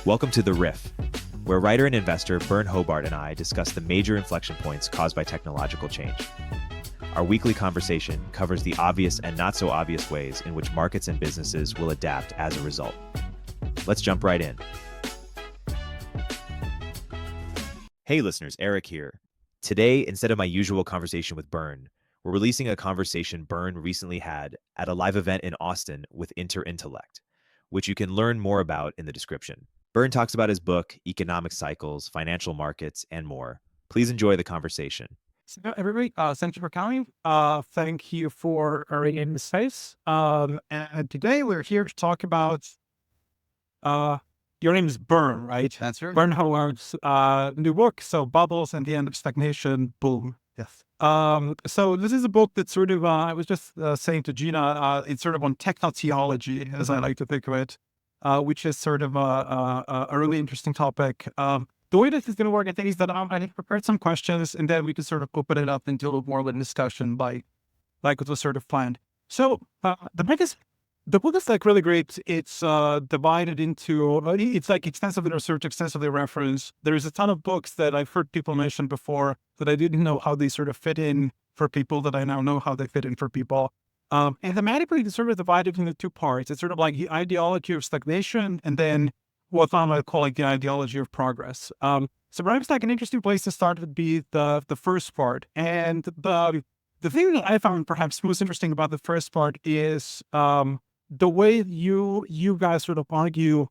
Welcome to The Riff, where writer and investor Byrne Hobart and I discuss the major inflection points caused by technological change. Our weekly conversation covers the obvious and not so obvious ways in which markets and businesses will adapt as a result. Let's jump right in. Hey listeners, Eric here. Today, instead of my usual conversation with Byrne, we're releasing a conversation Byrne recently had at a live event in Austin with Interintellect, which you can learn more about in the description. Byrne talks about his book, economic cycles, financial markets, and more. Please enjoy the conversation. So everybody, thank you for coming. Thank you for in the space. And today we're here to talk about, your name is Byrne, right? That's right. Byrne Hobart's new book, so Bubbles and the End of Stagnation, boom. Yes. So this is a book that sort of, I was just saying to Gina, it's sort of on techno-theology, as I like to think of it, which is sort of a really interesting topic. The way this is going to work, I think, is that I prepared some questions, and then we can sort of open it up into a little more of a discussion, like it was sort of planned. So the book is like really great. It's divided into, it's like extensively researched, extensively referenced. There's a ton of books that I've heard people mention before that I didn't know how they sort of fit in for people that I now know how they fit in for people. And thematically, it's sort of divided into two parts. It's sort of like the ideology of stagnation, and then what I might call like the ideology of progress. So perhaps like an interesting place to start would be the first part. And the thing that I found perhaps most interesting about the first part is the way you guys sort of argue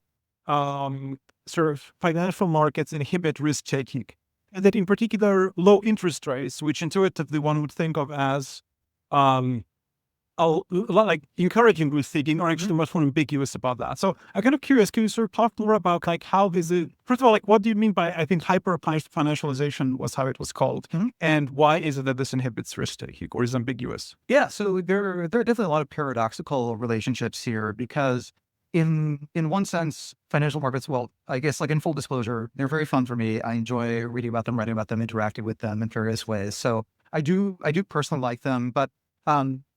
sort of financial markets inhibit risk taking, and that in particular low interest rates, which intuitively one would think of as a lot like encouraging risk taking, are actually much more ambiguous about that. So I'm kind of curious, can you sort of talk more about like how is it, first of all, like what do you mean by, I think hyper-financialization was how it was called, and why is it that this inhibits risk taking or is ambiguous? Yeah. So there are definitely a lot of paradoxical relationships here because in one sense, financial markets, well, I guess like in full disclosure, they're very fun for me. I enjoy reading about them, writing about them, interacting with them in various ways. So I do personally like them, but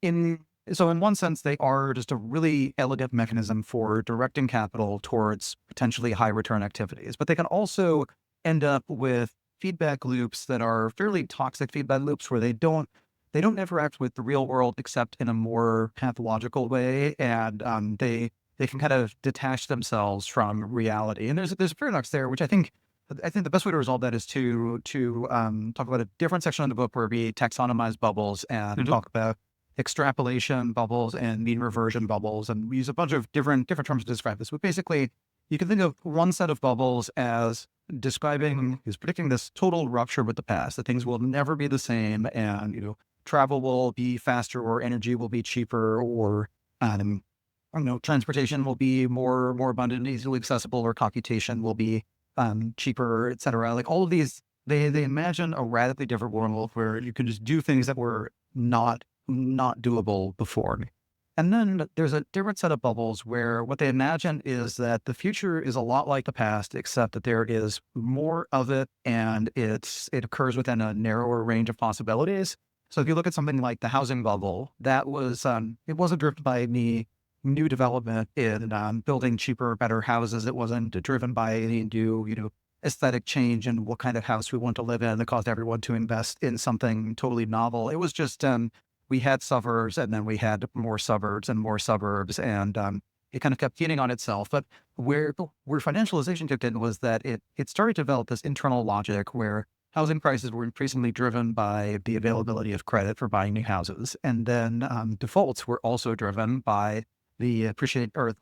in one sense, they are just a really elegant mechanism for directing capital towards potentially high return activities. But they can also end up with feedback loops that are fairly toxic feedback loops where they don't interact with the real world except in a more pathological way, and they can kind of detach themselves from reality. And there's a paradox there, which I think the best way to resolve that is to talk about a different section of the book where we taxonomize bubbles and talk about extrapolation bubbles and mean reversion bubbles, and we use a bunch of different terms to describe this. But basically, you can think of one set of bubbles as predicting this total rupture with the past, that things will never be the same, and travel will be faster, or energy will be cheaper, or transportation will be more abundant, easily accessible, or computation will be cheaper, etc. Like all of these, they imagine a radically different world where you can just do things that were not doable before. And then there's a different set of bubbles where what they imagine is that the future is a lot like the past, except that there is more of it, and it occurs within a narrower range of possibilities. So if you look at something like the housing bubble, that was it wasn't driven by any new development in building cheaper, better houses. It wasn't driven by any new aesthetic change in what kind of house we want to live in that caused everyone to invest in something totally novel. It was just we had suburbs, and then we had more suburbs and more suburbs, and it kind of kept feeding on itself. But where financialization kicked in was that it started to develop this internal logic where housing prices were increasingly driven by the availability of credit for buying new houses, and then defaults were also driven by the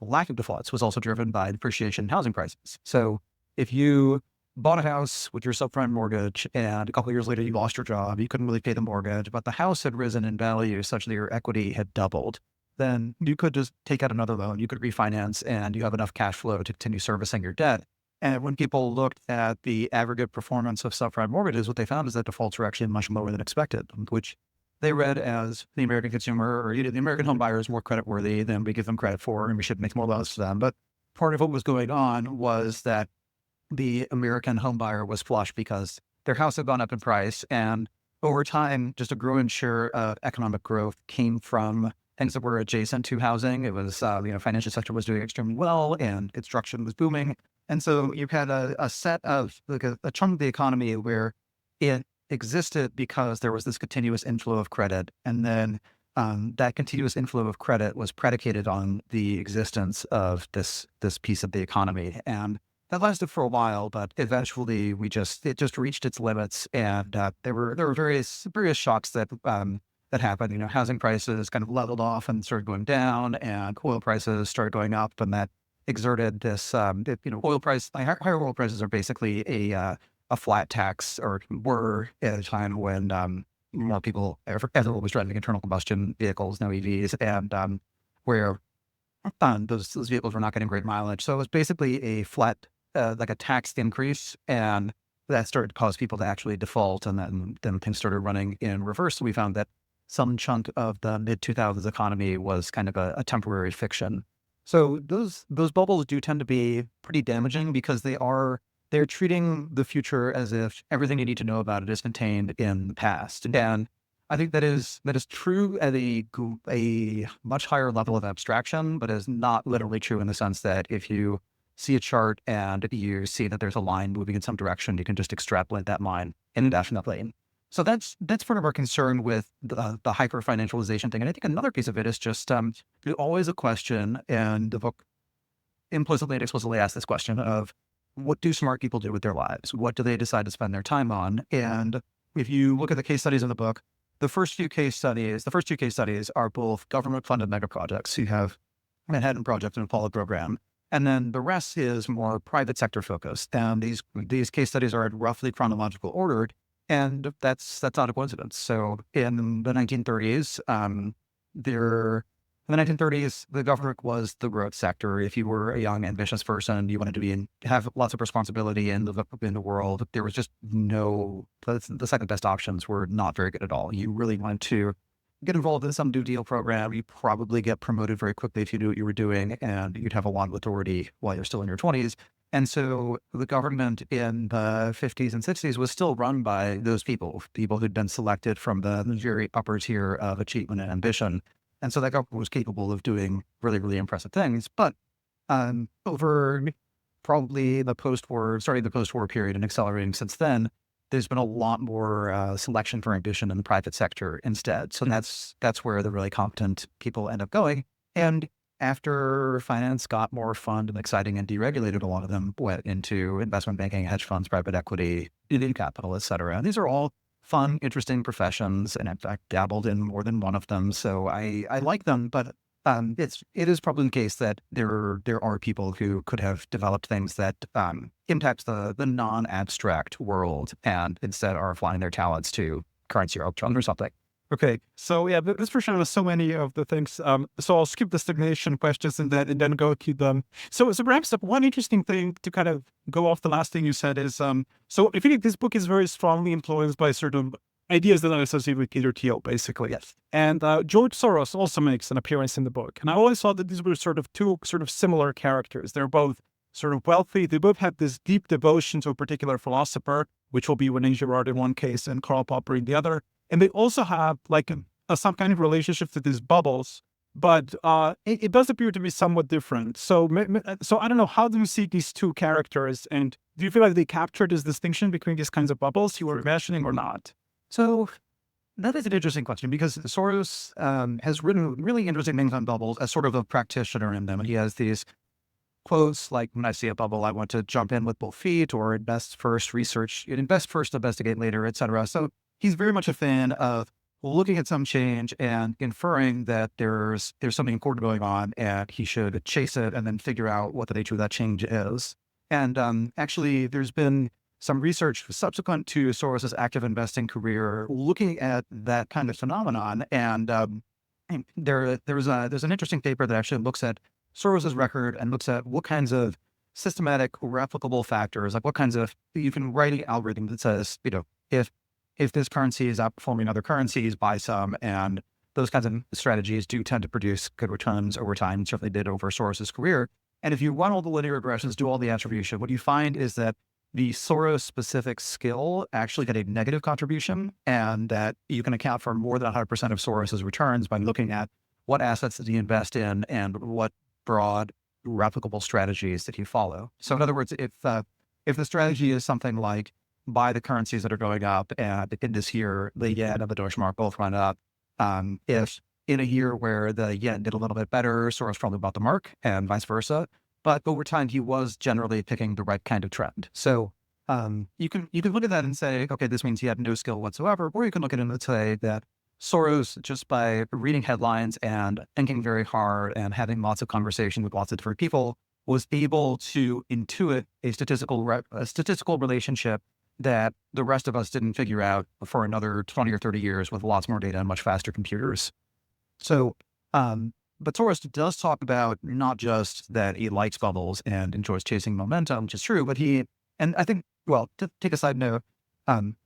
lack of defaults was also driven by depreciation in housing prices. So if you bought a house with your subprime mortgage, and a couple of years later you lost your job, you couldn't really pay the mortgage, but the house had risen in value such that your equity had doubled, then you could just take out another loan, you could refinance, and you have enough cash flow to continue servicing your debt. And when people looked at the aggregate performance of subprime mortgages, what they found is that defaults were actually much lower than expected, which they read as the American consumer, or the American home buyer is more creditworthy than we give them credit for, and we should make more loans to them. But part of what was going on was that the American home buyer was flush because their house had gone up in price, and over time, just a growing share of economic growth came from things that were adjacent to housing. It was, financial sector was doing extremely well and construction was booming. And so you had a set of, like a chunk of the economy where it existed because there was this continuous inflow of credit. And then that continuous inflow of credit was predicated on the existence of this piece of the economy. And that lasted for a while, but eventually it just reached its limits. And there were various shocks that happened. Housing prices kind of leveled off and started going down, and oil prices started going up, and that exerted this. Higher oil prices are basically a flat tax, or were at a time when more people, everyone was driving internal combustion vehicles, no EVs, and where those vehicles were not getting great mileage. So it was basically a flat, like a tax increase, and that started to cause people to actually default, and then things started running in reverse. So we found that some chunk of the mid-2000s economy was kind of a temporary fiction. So those bubbles do tend to be pretty damaging because they're treating the future as if everything you need to know about it is contained in the past. And I think that is true at a much higher level of abstraction, but is not literally true in the sense that if you see a chart and you see that there's a line moving in some direction, you can just extrapolate that line indefinitely. So that's part of our concern with the hyper-financialization thing. And I think another piece of it is just there's always a question, and the book implicitly and explicitly asks this question of, what do smart people do with their lives? What do they decide to spend their time on? And if you look at the case studies in the book, the first two case studies are both government-funded mega projects. You have Manhattan Project and Apollo program. And then the rest is more private sector focused. And these case studies are in roughly chronological order. And that's not a coincidence. So in the 1930s, the government was the growth sector. If you were a young, ambitious person, you wanted to have lots of responsibility and live up in the world, there was just the second best options were not very good at all. You really wanted to get involved in some New Deal program. You probably get promoted very quickly if you knew what you were doing, and you'd have a lot of authority while you're still in your 20s. And so the government in the 50s and 60s was still run by those people who'd been selected from the very upper tier of achievement and ambition. And so that government was capable of doing really, really impressive things. But over probably starting the post-war period and accelerating since then, there's been a lot more selection for ambition in the private sector instead. So that's where the really competent people end up going. And after finance got more fun and exciting and deregulated, a lot of them went into investment banking, hedge funds, private equity, capital, et cetera. And these are all fun, interesting professions, and in fact, dabbled in more than one of them. So I like them, but it is probably the case that there are people who could have developed things that impact the non-abstract world, and instead are applying their talents to currency or options or something. Okay, so yeah, this version has so many of the things. So I'll skip the stagnation questions and then go to them. So perhaps one interesting thing to kind of go off the last thing you said is, so I think this book is very strongly influenced by certain ideas that are associated with Peter Thiel, basically. Yes. And George Soros also makes an appearance in the book. And I always thought that these were two similar characters. They're both sort of wealthy. They both have this deep devotion to a particular philosopher, which will be René Girard in one case and Karl Popper in the other. And they also have like some kind of relationship to these bubbles, but it does appear to be somewhat different. So I don't know, how do you see these two characters, and do you feel like they captured this distinction between these kinds of bubbles you were imagining or not? So that is an interesting question, because Soros has written really interesting things on bubbles as sort of a practitioner in them. And he has these quotes like, when I see a bubble, I want to jump in with both feet, or invest first, investigate later, etc. So he's very much a fan of looking at some change and inferring that there's something important going on, and he should chase it and then figure out what the nature of that change is. And actually, there's been some research subsequent to Soros's active investing career looking at that kind of phenomenon. And there's an interesting paper that actually looks at Soros's record and looks at what kinds of systematic replicable factors, like what kinds of, you can write an algorithm that says, if this currency is outperforming other currencies, buy some, and those kinds of strategies do tend to produce good returns over time. Certainly did over Soros's career. And if you run all the linear regressions, do all the attribution, what you find is that the Soros-specific skill actually had a negative contribution, and that you can account for more than 100% of Soros's returns by looking at what assets did he invest in, and what broad replicable strategies did he follow? So in other words, if the strategy is something like buy the currencies that are going up, and in this year, the yen and the Deutschmark both went up. If in a year where the yen did a little bit better, Soros probably bought the mark and vice versa. But over time, he was generally picking the right kind of trend. So you can look at that and say, okay, this means he had no skill whatsoever. Or you can look at it and say that Soros, just by reading headlines and thinking very hard and having lots of conversation with lots of different people, was able to intuit a statistical relationship that the rest of us didn't figure out for another 20 or 30 years with lots more data and much faster computers. So, but Soros does talk about not just that he likes bubbles and enjoys chasing momentum, which is true, but and I think, well, to take a side note,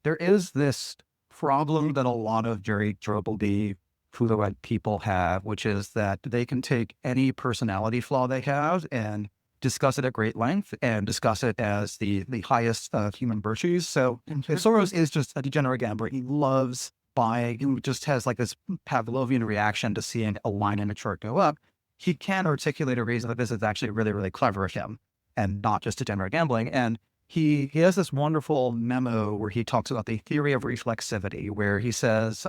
there is this problem that a lot of very durably fluid people have, which is that they can take any personality flaw they have and discuss it at great length and discuss it as the highest human virtues. So Soros is just a degenerate gambler. He loves buying. He just has like this Pavlovian reaction to seeing a line in a chart go up. He can articulate a reason that this is actually really, really clever of him and not just degenerate gambling. And he has this wonderful memo where he talks about the theory of reflexivity, where he says,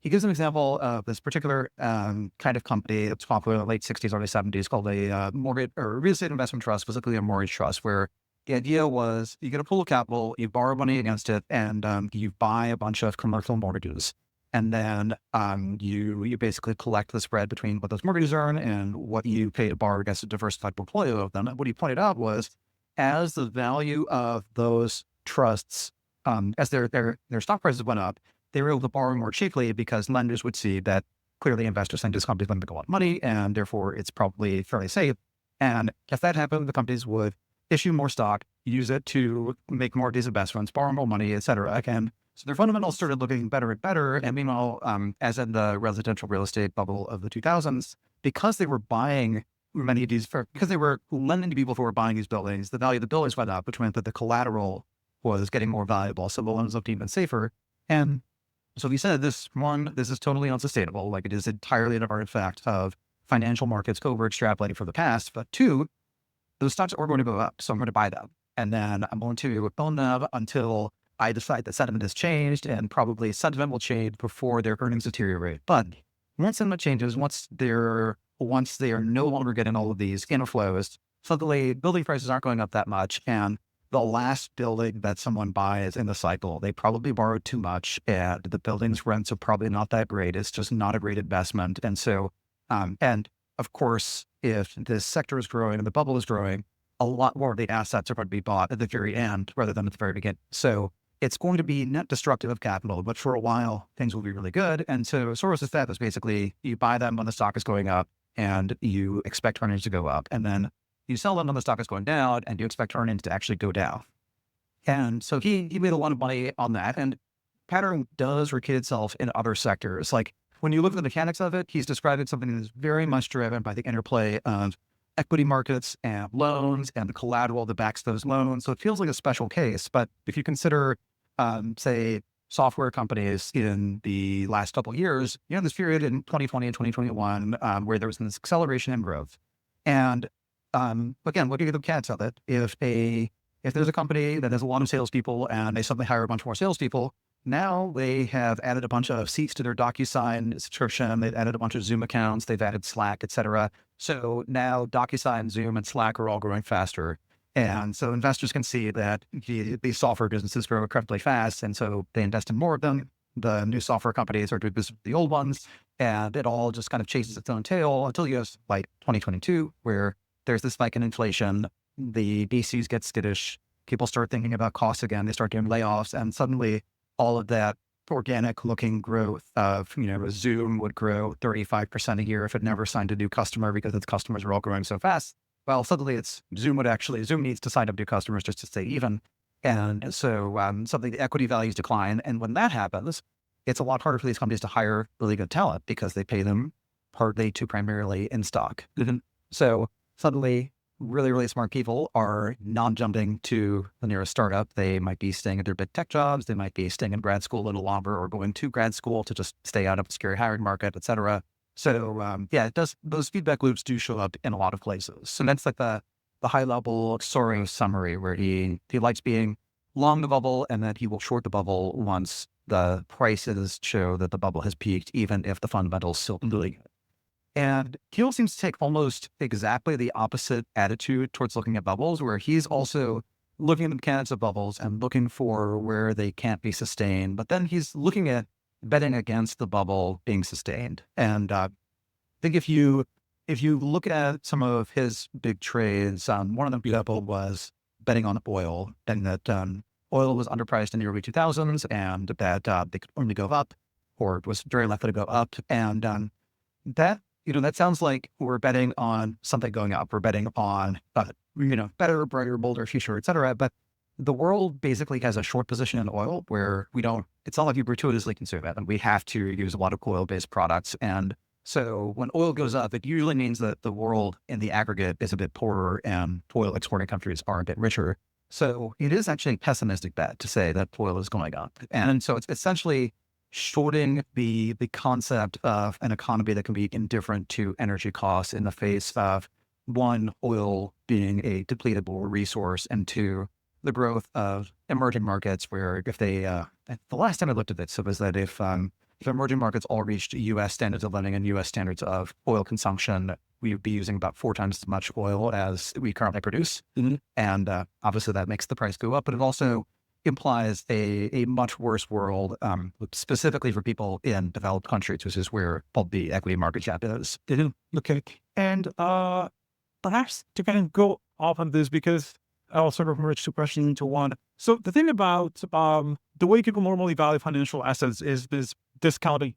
he gives an example of this particular kind of company that's popular in the late 60s, early 70s called a mortgage or real estate investment trust, specifically a mortgage trust, where the idea was you get a pool of capital, you borrow money against it, and you buy a bunch of commercial mortgages. And then you basically collect the spread between what those mortgages earn and what you pay to borrow against a diversified portfolio of them. And what he pointed out was as the value of those trusts, as their stock prices went up, they were able to borrow more cheaply because lenders would see that clearly investors think this company's going to make a lot of money and therefore it's probably fairly safe. And if that happened, the companies would issue more stock, use it to make more of these investments, borrow more money, et cetera. And so their fundamentals started looking better and better. And meanwhile, as in the residential real estate bubble of the 2000s, because they were buying many of these, because they were lending to people who were buying these buildings, the value of the buildings went up, which meant that the collateral was getting more valuable. So the loans looked even safer. And so he said, this is totally unsustainable. Like it is entirely an artifact of financial markets over extrapolating from the past. But two, those stocks are going to go up. So I'm going to buy them. And then I'm going to own them until I decide that sentiment has changed, and probably sentiment will change before their earnings deteriorate. But once sentiment changes, once they are no longer getting all of these inflows, suddenly building prices aren't going up that much. And the last building that someone buys in the cycle, they probably borrowed too much, and the building's rents are probably not that great. It's just not a great investment. And so, and of course, if this sector is growing and the bubble is growing, a lot more of the assets are going to be bought at the very end rather than at the very beginning. So it's going to be net destructive of capital, but for a while, things will be really good. And so Soros' theft is basically you buy them when the stock is going up and you expect earnings to go up. And then you sell them when the stock is going down and you expect earnings to actually go down. And so he made a lot of money on that. And pattern does repeat itself in other sectors. Like when you look at the mechanics of it, he's describing something that is very much driven by the interplay of equity markets and loans and the collateral that backs those loans. So it feels like a special case. But if you consider, say, software companies in the last couple of years, this period in 2020 and 2021, where there was this acceleration in growth. And again, looking at the mechanics of it, if there's a company that has a lot of salespeople and they suddenly hire a bunch more salespeople, now they have added a bunch of seats to their DocuSign subscription. They've added a bunch of Zoom accounts. They've added Slack, et cetera. So now DocuSign, Zoom, and Slack are all growing faster. And so investors can see that these software businesses grow incredibly fast. And so they invest in more of them. The new software companies are doing business with the old ones. And it all just kind of chases its own tail until you have like 2022, where there's this spike in inflation. The VCs get skittish. People start thinking about costs again. They start doing layoffs. And suddenly all of that organic looking growth of, Zoom would grow 35% a year if it never signed a new customer because its customers are all growing so fast. Well, suddenly Zoom needs to sign up new customers just to stay even. And so suddenly the equity values decline. And when that happens, it's a lot harder for these companies to hire really good talent because they pay them partly to primarily in stock. So suddenly really, really smart people are not jumping to the nearest startup. They might be staying at their big tech jobs. They might be staying in grad school a little longer or going to grad school to just stay out of the scary hiring market, et cetera. So yeah, it does. Those feedback loops do show up in a lot of places. So that's like the high level Soros summary where he likes being long the bubble and that he will short the bubble once the prices show that the bubble has peaked, even if the fundamentals still really good. And Keel seems to take almost exactly the opposite attitude towards looking at bubbles, where he's also looking at the mechanics of bubbles and looking for where they can't be sustained. But then he's looking at betting against the bubble being sustained. And I think if you look at some of his big trades, one of them example was betting on oil, and that oil was underpriced in the early 2000s, and that they could only go up, or it was very likely to go up. And that that sounds like we're betting on something going up. We're betting on better, brighter, bolder future, et cetera. But the world basically has a short position in oil where we don't. It's not like you gratuitously consume it, and we have to use a lot of oil-based products. And so when oil goes up, it usually means that the world in the aggregate is a bit poorer and oil exporting countries are a bit richer. So it is actually a pessimistic bet to say that oil is going up. And so it's essentially shorting the concept of an economy that can be indifferent to energy costs in the face of, one, oil being a depletable resource, and two, the growth of emerging markets where if they, the last time I looked at this, it was that if emerging markets all reached U.S. standards of living and U.S. standards of oil consumption, we would be using about 4 times as much oil as we currently produce. Mm-hmm. And obviously that makes the price go up, but it also implies a much worse world, specifically for people in developed countries, which is where the equity market cap is. Okay. And perhaps to kind of go off on this, because I'll sort of merge two questions into one. So the thing about the way people normally value financial assets is this discounting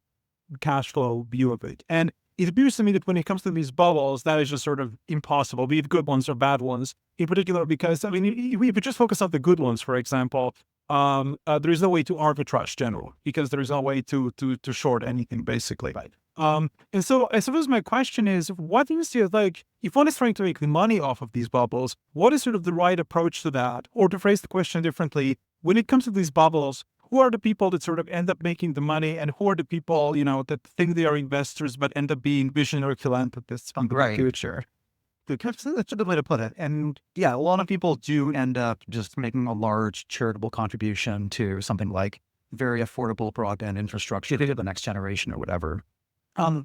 cash flow view of it. And it appears to me that when it comes to these bubbles, that is just sort of impossible, be it good ones or bad ones, in particular, because, I mean, if we just focus on the good ones, for example, there is no way to arbitrage general, because there is no way to short anything, basically. Right. And so I suppose my question is, what is your, like, if one is trying to make money off of these bubbles, what is sort of the right approach to that? Or to phrase the question differently, when it comes to these bubbles, who are the people that sort of end up making the money, and who are the people, that think they are investors but end up being visionary philanthropists on the Right. future? That's a good way to put it. And yeah, a lot of people do end up just making a large charitable contribution to something like very affordable broadband infrastructure to the next generation or whatever. I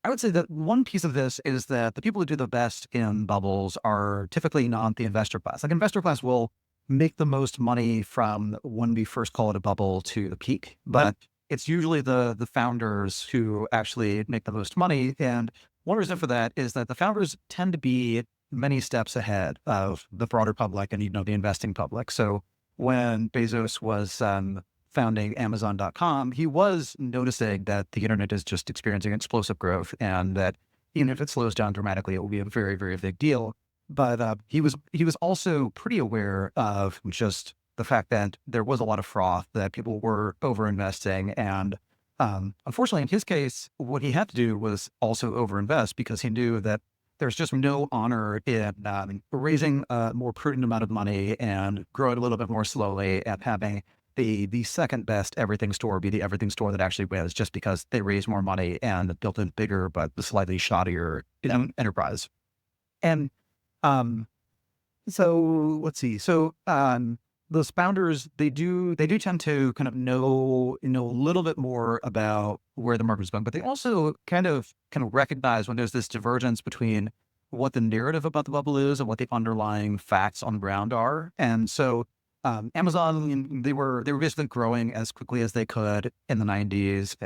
would say that one piece of this is that the people who do the best in bubbles are typically not the investor class. Like, investor class will make the most money from when we first call it a bubble to the peak, but it's usually the founders who actually make the most money. And one reason for that is that the founders tend to be many steps ahead of the broader public and, the investing public. So when Bezos was founding Amazon.com, he was noticing that the internet is just experiencing explosive growth, and that even if it slows down dramatically, it will be a very, very big deal. But he was also pretty aware of just the fact that there was a lot of froth, that people were overinvesting. And unfortunately, in his case, what he had to do was also overinvest, because he knew that there's just no honor in raising a more prudent amount of money and growing a little bit more slowly, and having the second best everything store be the everything store that actually wins, just because they raised more money and built a bigger but slightly shoddier enterprise. And so let's see. So those founders, they do tend to kind of know a little bit more about where the market is going, but they also kind of recognize when there's this divergence between what the narrative about the bubble is and what the underlying facts on the ground are. And so Amazon, they were basically growing as quickly as they could in the 90s,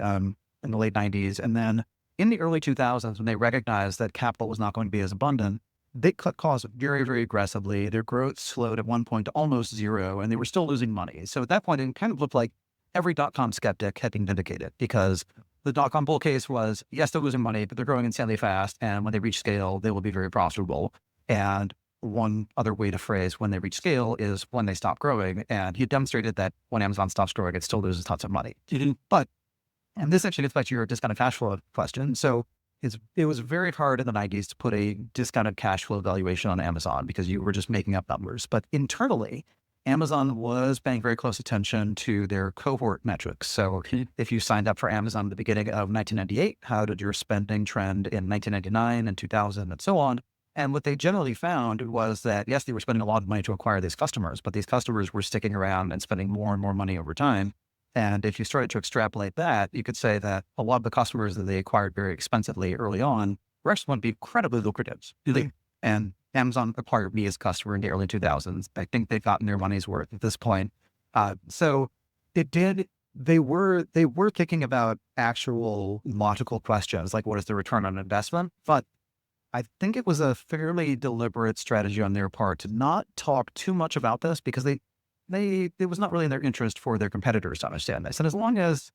in the late 90s. And then in the early 2000s, when they recognized that capital was not going to be as abundant, they cut costs very, very aggressively. Their growth slowed at one point to almost zero, and they were still losing money. So at that point, it kind of looked like every dot-com skeptic had been vindicated, because the dot-com bull case was, yes, they're losing money, but they're growing insanely fast. And when they reach scale, they will be very profitable. And one other way to phrase when they reach scale is when they stop growing. And he demonstrated that when Amazon stops growing, it still loses tons of money. But, and this actually gets back to your discounted cash flow question. So it was very hard in the 90s to put a discounted cash flow valuation on Amazon, because you were just making up numbers. But internally, Amazon was paying very close attention to their cohort metrics. So if you signed up for Amazon at the beginning of 1998, how did your spending trend in 1999 and 2000 and so on? And what they generally found was that, yes, they were spending a lot of money to acquire these customers, but these customers were sticking around and spending more and more money over time. And if you started to extrapolate that, you could say that a lot of the customers that they acquired very expensively early on were actually going to be incredibly lucrative. And Amazon acquired me as a customer in the early 2000s. I think they've gotten their money's worth at this point. So it did. They were thinking about actual logical questions, like what is the return on investment? But I think it was a fairly deliberate strategy on their part to not talk too much about this, because it was not really in their interest for their competitors to understand this. And as long as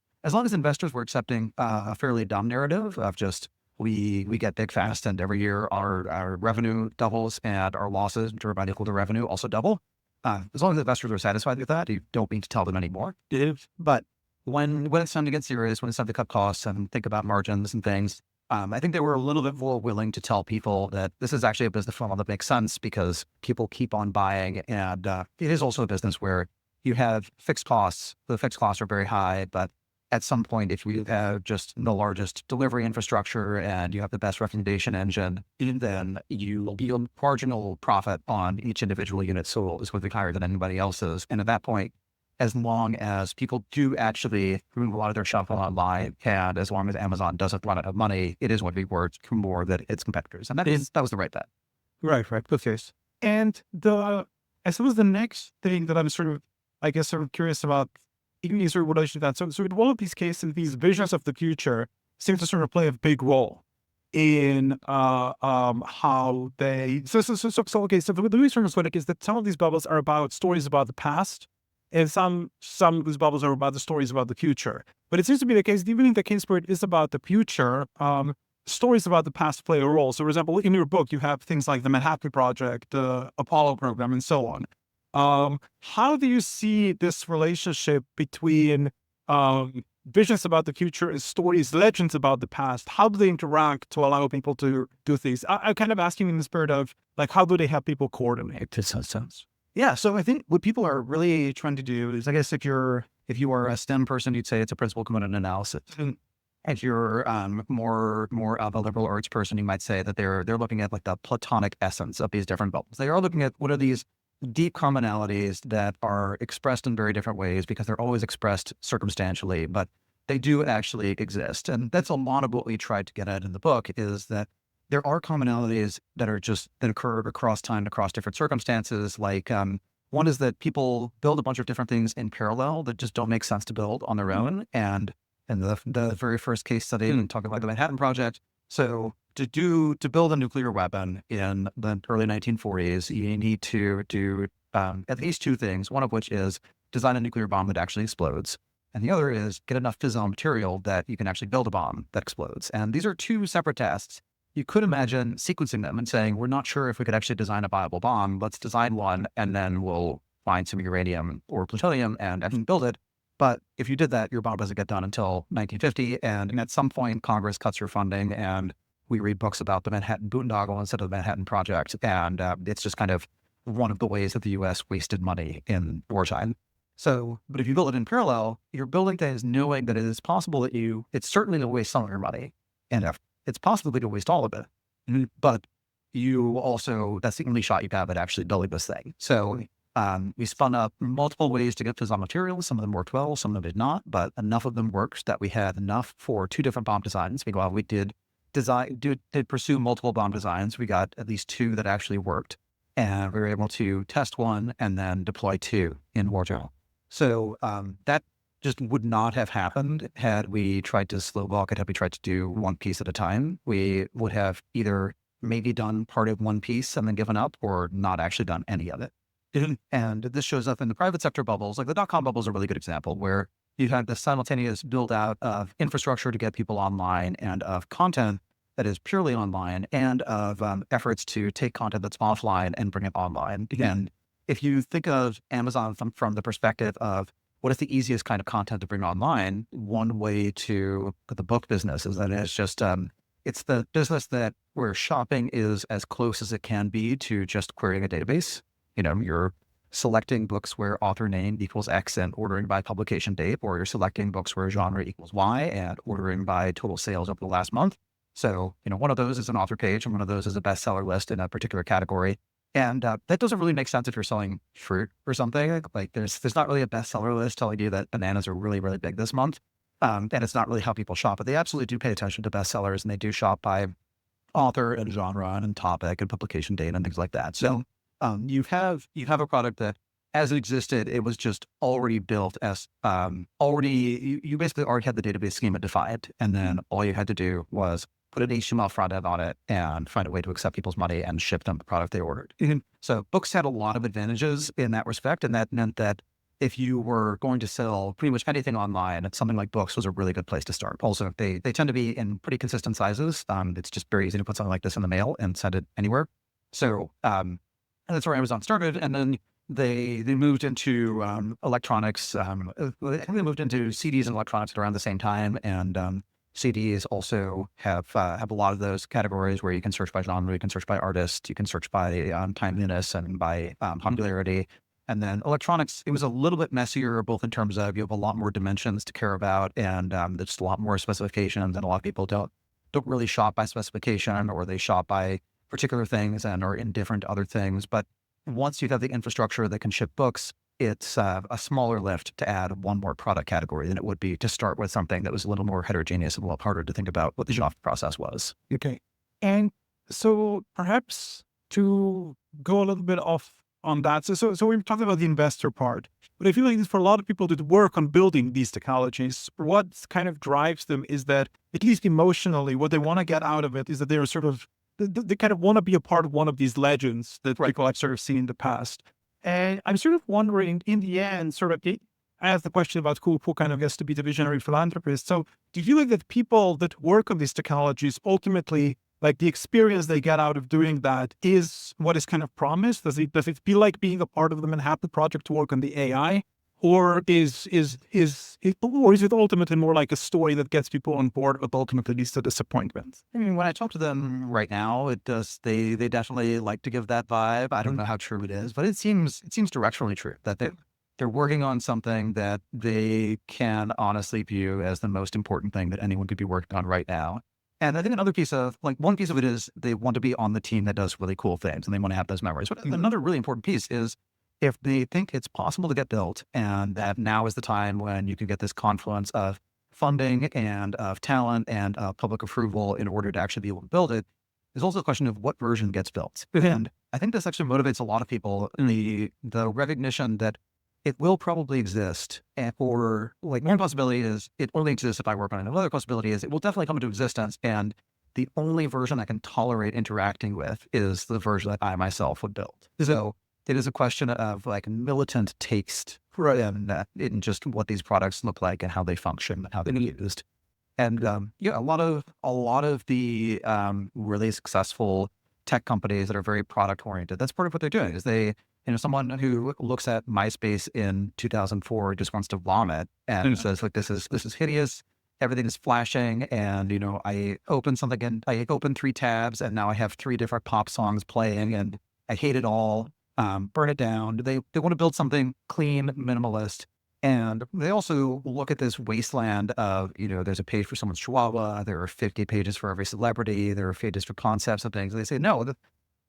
investors were accepting a fairly dumb narrative of just we get big fast and every year our revenue doubles and our losses driven by equal to revenue also double. As long as investors are satisfied with that, you don't need to tell them anymore. But when it's time to get serious, when it's time to cut costs and think about margins and things, I think they were a little bit more willing to tell people that this is actually a business model that makes sense because people keep on buying. And it is also a business where you have fixed costs. The fixed costs are very high, but at some point, if you have just the largest delivery infrastructure and you have the best recommendation engine, then your marginal profit on each individual unit sold is going to be higher than anybody else's. And at that point, as long as people do actually move a lot of their shopping online, and as long as Amazon doesn't run out of money, it is going to be worth more than its competitors. And that was the right bet. Right. Okay. And I suppose the next thing that I'm sort of curious about, even in sort of relation to that. So in all of these cases, these visions of the future seem to sort of play a big role in how they. So okay. So the way sort of put it is that some of these bubbles are about stories about the past, and some of these bubbles are about the stories about the future. But it seems to be the case, even in the case where it is about the future, stories about the past play a role. So, for example, in your book, you have things like the Manhattan Project, the Apollo program, and so on. How do you see this relationship between visions about the future and stories, legends about the past? How do they interact to allow people to do things? I'm kind of asking in the spirit of, like, how do they have people coordinate in some sense? Yeah, so I think what people are really trying to do is, I guess, if you are a STEM person, you'd say it's a principal component analysis. If you're more of a liberal arts person, you might say that they're looking at like the Platonic essence of these different bubbles. They are looking at what are these deep commonalities that are expressed in very different ways because they're always expressed circumstantially, but they do actually exist. And that's a lot of what we tried to get at in the book, is that there are commonalities that occur across time, across different circumstances. Like one is that people build a bunch of different things in parallel that just don't make sense to build on their own. And the very first case study, talking about the Manhattan Project. So to build a nuclear weapon in the early 1940s, you need to do at least two things. One of which is design a nuclear bomb that actually explodes. And the other is get enough fissile material that you can actually build a bomb that explodes. And these are two separate tasks. You could imagine sequencing them and saying, we're not sure if we could actually design a viable bomb. Let's design one, and then we'll find some uranium or plutonium and build it. But if you did that, your bomb doesn't get done until 1950. And at some point, Congress cuts your funding, and we read books about the Manhattan Boondoggle instead of the Manhattan Project. And it's just kind of one of the ways that the U.S. wasted money in wartime. So, but if you build it in parallel, you're building things knowing that it is possible that it's certainly going to waste some of your money. And if it's possibly to waste all of it, but you also, that's the only shot you have at actually building this thing. So we spun up multiple ways to get fissile materials. Some of them worked well, some of them did not, but enough of them worked that we had enough for two different bomb designs. Meanwhile, we did pursue multiple bomb designs. We got at least two that actually worked, and we were able to test one and then deploy two in wartime. So that just would not have happened had we tried to slow walk it, had we tried to do one piece at a time. We would have either maybe done part of one piece and then given up, or not actually done any of it. And this shows up in the private sector bubbles. Like the dot-com bubble is a really good example, where you had the simultaneous build out of infrastructure to get people online, and of content that is purely online, and of efforts to take content that's offline and bring it online. And if you think of Amazon from the perspective of what is the easiest kind of content to bring online, one way to the book business is that it's just, it's the business where shopping is as close as it can be to just querying a database. You're selecting books where author name equals X and ordering by publication date, or you're selecting books where genre equals Y and ordering by total sales over the last month. So, one of those is an author page and one of those is a bestseller list in a particular category. And that doesn't really make sense if you're selling fruit or something. Like there's not really a bestseller list telling you that bananas are really, really big this month. And it's not really how people shop, but they absolutely do pay attention to bestsellers, and they do shop by author and genre and topic and publication date and things like that. So you have a product that, as it existed, it was just already built as you basically already had the database schema defined, and then all you had to do was put an HTML front end on it and find a way to accept people's money and ship them the product they ordered. So books had a lot of advantages in that respect, and that meant that if you were going to sell pretty much anything online, something like books was a really good place to start. Also, they tend to be in pretty consistent sizes. It's just very easy to put something like this in the mail and send it anywhere. So and that's where Amazon started, and then they moved into electronics. I think they moved into CDs and electronics at around the same time, and CDs also have a lot of those categories where you can search by genre, you can search by artist, you can search by timeliness and by popularity. And then electronics, it was a little bit messier, both in terms of you have a lot more dimensions to care about, and there's just a lot more specifications, and a lot of people don't really shop by specification, or they shop by particular things and are indifferent to other things. But once you have the infrastructure that can ship books, it's a smaller lift to add one more product category than it would be to start with something that was a little more heterogeneous and a lot harder to think about what the shop process was. Okay. And so perhaps to go a little bit off on that. So we've talked about the investor part, but I feel like for a lot of people that work on building these technologies, what kind of drives them is that, at least emotionally, what they want to get out of it is that they're sort of, they kind of want to be a part of one of these legends that people have sort of seen in the past. And I'm sort of wondering, in the end, sort of, I asked the question about who kind of gets to be the visionary philanthropist. So do you feel like that people that work on these technologies ultimately, like the experience they get out of doing that is what is kind of promised? Does it feel like being a part of the Manhattan Project to work on the AI? Or is it ultimately more like a story that gets people on board, but ultimately leads to disappointment? I mean, when I talk to them right now, it does. They definitely like to give that vibe. I don't know how true it is, but it seems directionally true that they're working on something that they can honestly view as the most important thing that anyone could be working on right now. And I think one piece of it is they want to be on the team that does really cool things, and they want to have those memories. But another really important piece is, if they think it's possible to get built, and that now is the time when you can get this confluence of funding and of talent and public approval in order to actually be able to build it, there's also a question of what version gets built. And I think this actually motivates a lot of people in the recognition that it will probably exist. Or like, one possibility is it only exists if I work on it. Another possibility is it will definitely come into existence, and the only version I can tolerate interacting with is the version that I myself would build. So it is a question of like militant taste in just what these products look like and how they function and how they're used. And a lot of the really successful tech companies that are very product oriented, that's part of what they're doing. Is they, someone who looks at MySpace in 2004 just wants to vomit and says, like, this is hideous. Everything is flashing, and I open something and I open 3 tabs, and now I have 3 different pop songs playing, and I hate it all. Burn it down. They want to build something clean, minimalist. And they also look at this wasteland of, there's a page for someone's chihuahua. There are 50 pages for every celebrity. There are pages for concepts and things. And they say, no,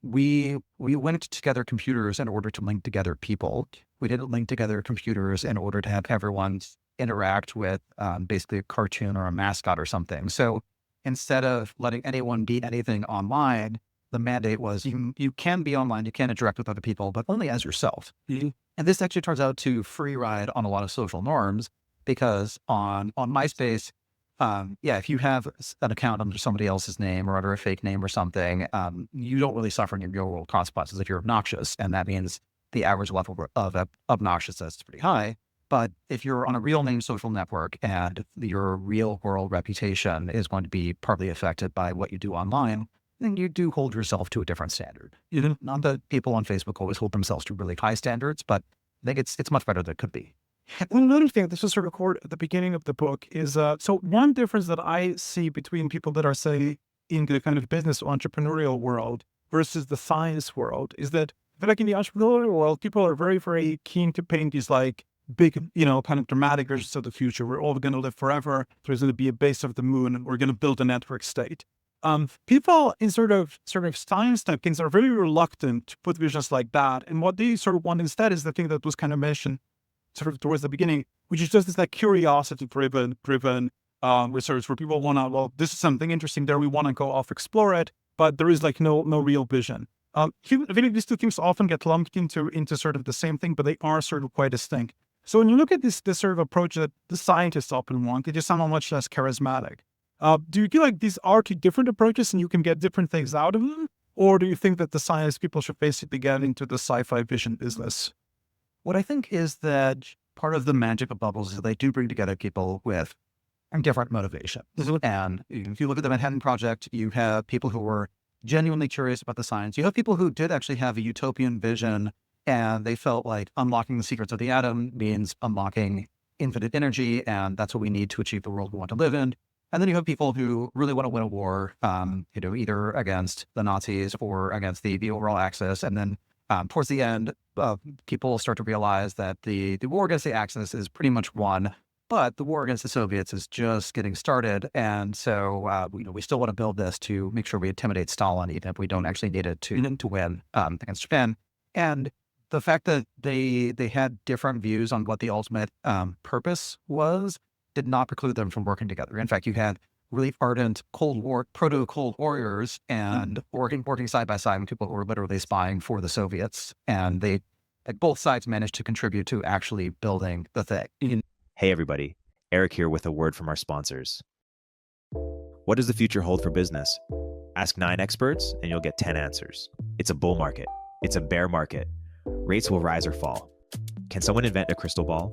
we linked together computers in order to link together people. We didn't link together computers in order to have everyone interact with basically a cartoon or a mascot or something. So instead of letting anyone be anything online, the mandate was you can be online, you can interact with other people, but only as yourself. Mm-hmm. And this actually turns out to free ride on a lot of social norms, because on MySpace, if you have an account under somebody else's name or under a fake name or something, you don't really suffer any real world consequences if you're obnoxious. And that means the average level of obnoxiousness is pretty high. But if you're on a real name social network and your real world reputation is going to be partly affected by what you do online, then you do hold yourself to a different standard. Not that people on Facebook always hold themselves to really high standards, but I think it's much better than it could be. Well, another thing, this was sort of at the beginning of the book, is so one difference that I see between people that are, say, in the kind of business or entrepreneurial world versus the science world is that feel like in the entrepreneurial world, people are very, very keen to paint these like big, kind of dramatic versions of the future. We're all going to live forever. There's going to be a base of the moon, and we're going to build a network state. People in sort of science type things are very reluctant to put visions like that. And what they sort of want instead is the thing that was kind of mentioned sort of towards the beginning, which is just this like curiosity driven research where people want to, well, this is something interesting there. We want to go off, explore it, but there is like no real vision. I feel like these two things often get lumped into sort of the same thing, but they are sort of quite distinct. So when you look at this sort of approach that the scientists often want, they just sound much less charismatic. Do you feel like these are two different approaches and you can get different things out of them? Or do you think that the science people should basically get into the sci-fi vision business? What I think is that part of the magic of bubbles is that they do bring together people with different motivations. And if you look at the Manhattan Project, you have people who were genuinely curious about the science. You have people who did actually have a utopian vision, and they felt like unlocking the secrets of the atom means unlocking infinite energy, and that's what we need to achieve the world we want to live in. And then you have people who really want to win a war, either against the Nazis or against the overall Axis. And then towards the end, people start to realize that the war against the Axis is pretty much won, but the war against the Soviets is just getting started. And so, we still want to build this to make sure we intimidate Stalin, even if we don't actually need it to win against Japan. And the fact that they had different views on what the ultimate purpose was did not preclude them from working together. In fact, you had really ardent proto-Cold Warriors and working side by side with people who were literally spying for the Soviets. And they, like, both sides managed to contribute to actually building the thing. Hey everybody, Eric here with a word from our sponsors. What does the future hold for business? Ask 9 experts and you'll get 10 answers. It's a bull market. It's a bear market. Rates will rise or fall. Can someone invent a crystal ball?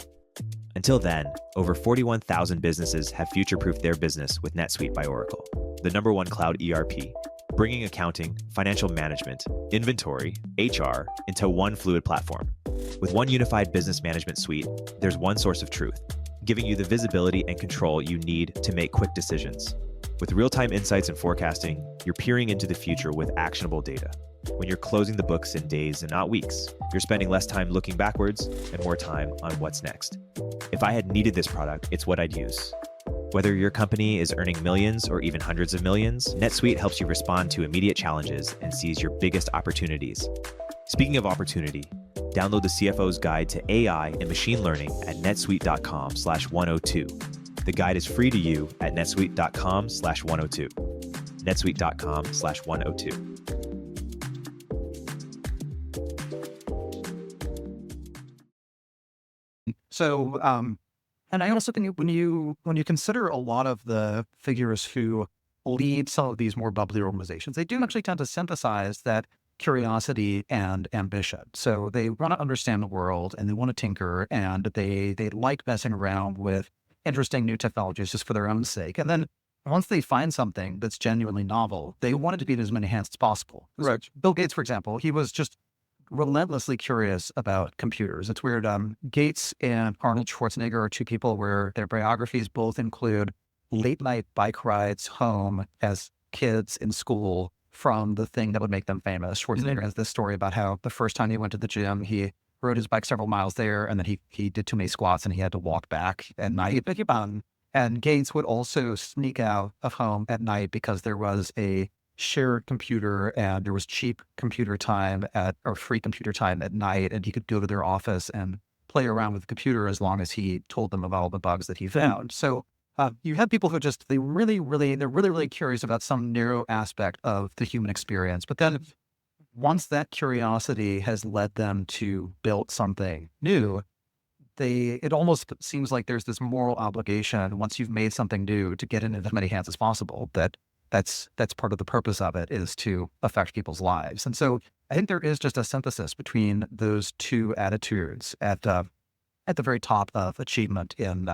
Until then, over 41,000 businesses have future-proofed their business with NetSuite by Oracle, the #1 cloud ERP, bringing accounting, financial management, inventory, HR into one fluid platform. With one unified business management suite, there's one source of truth, giving you the visibility and control you need to make quick decisions. With real-time insights and forecasting, you're peering into the future with actionable data. When you're closing the books in days and not weeks, you're spending less time looking backwards and more time on what's next. If I had needed this product, it's what I'd use. Whether your company is earning millions or even hundreds of millions, NetSuite helps you respond to immediate challenges and seize your biggest opportunities. Speaking of opportunity, download the CFO's Guide to AI and Machine Learning at netsuite.com/102. The guide is free to you at netsuite.com/102. netsuite.com/102. So, and I also think when you consider a lot of the figures who lead some of these more bubbly organizations, they do actually tend to synthesize that curiosity and ambition. So they want to understand the world and they want to tinker, and they like messing around with interesting new technologies just for their own sake. And then once they find something that's genuinely novel, they want it to be in as many hands as possible. Right. Bill Gates, for example, he was just relentlessly curious about computers. It's weird. Gates and Arnold Schwarzenegger are two people where their biographies both include late night bike rides home as kids in school from the thing that would make them famous. Schwarzenegger has this story about how the first time he went to the gym, he rode his bike several miles there, and then he did too many squats and he had to walk back at night. And Gates would also sneak out of home at night because there was a shared computer and there was cheap computer time or free computer time at night, and he could go to their office and play around with the computer as long as he told them about all the bugs that he found. So you have people who just, they're really curious about some narrow aspect of the human experience. But then once that curiosity has led them to build something new, it almost seems like there's this moral obligation once you've made something new to get it into as many hands as possible. That's part of the purpose of it, is to affect people's lives. And so I think there is just a synthesis between those two attitudes at the very top of achievement in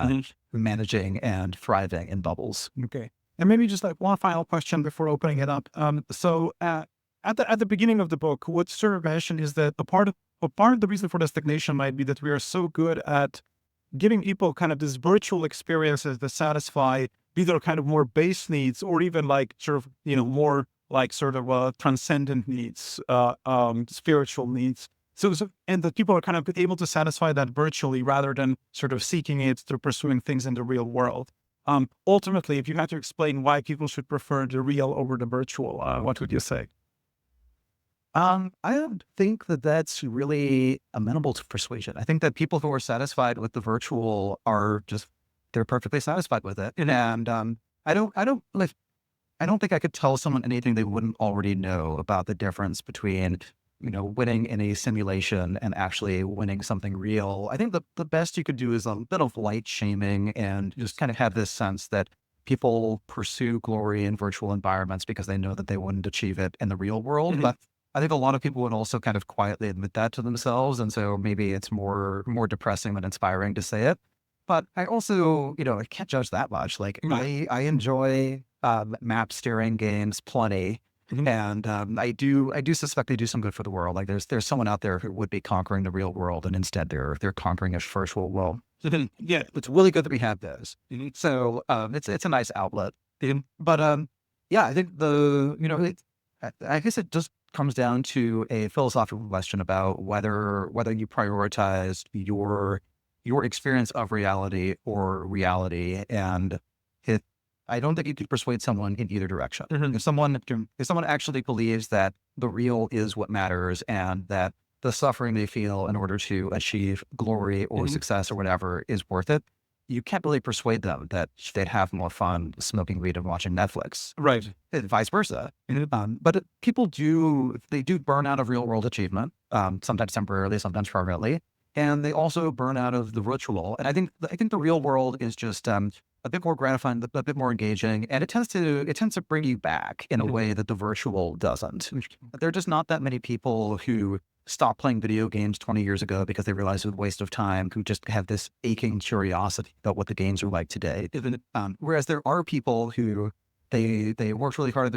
managing and thriving in bubbles. Okay. And maybe just like one final question before opening it up. So at the beginning of the book, what sort of mentioned is that a part of the reason for the stagnation might be that we are so good at giving people kind of these virtual experiences that satisfy either kind of more base needs or even like sort of, more like sort of transcendent needs, spiritual needs. And that people are kind of able to satisfy that virtually rather than sort of seeking it through pursuing things in the real world. Ultimately, if you had to explain why people should prefer the real over the virtual, what would you say? I don't think that that's really amenable to persuasion. I think that people who are satisfied with the virtual are just, they're perfectly satisfied with it. And I don't think I could tell someone anything they wouldn't already know about the difference between, winning in a simulation and actually winning something real. I think the best you could do is a bit of light shaming and just kind of have this sense that people pursue glory in virtual environments because they know that they wouldn't achieve it in the real world. But I think a lot of people would also kind of quietly admit that to themselves. And so maybe it's more depressing than inspiring to say it. But I also, I can't judge that much. Like I enjoy map steering games plenty. And I do suspect they do some good for the world. Like there's someone out there who would be conquering the real world, and instead they're conquering a virtual world. So then, yeah, it's really good that we have those. So it's a nice outlet. But yeah, I think I guess it just comes down to a philosophical question about whether you prioritize your experience of reality or reality, and I don't think you could persuade someone in either direction. If someone actually believes that the real is what matters and that the suffering they feel in order to achieve glory or success or whatever is worth it, you can't really persuade them that they'd have more fun smoking weed and watching Netflix. Right. And vice versa. But people do burn out of real world achievement, sometimes temporarily, sometimes permanently. And they also burn out of the ritual. And I think the real world is just a bit more gratifying, a bit more engaging, and it tends to bring you back in a way that the virtual doesn't. There are just not that many people who stopped playing video games 20 years ago because they realized it was a waste of time, who just have this aching curiosity about what the games are like today. Whereas there are people who they worked really hard at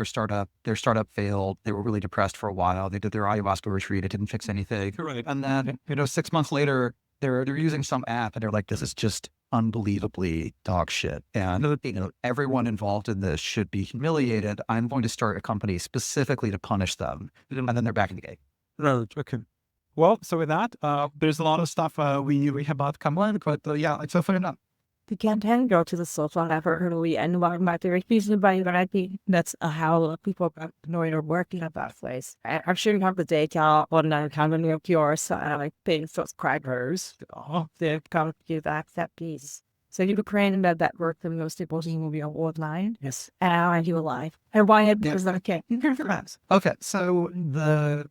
their startup failed, they were really depressed for a while, they did their ayahuasca retreat, it didn't fix anything. Right. And then, 6 months later, they're using some app and they're like, this is just unbelievably dog shit. And, everyone involved in this should be humiliated. I'm going to start a company specifically to punish them. And then they're back in the game. Right. Okay. Well, so with that, there's a lot of stuff we have about come on, but yeah, it's so fair enough. We can't go to the social laboratory and learn about the reason by variety. That's how people know you're working at that place. I'm sure you have the data on how many of yours like paying subscribers. They come to give that piece. So you create that network that most people will be online. Yes. And you alive. And why? Because okay. Okay. So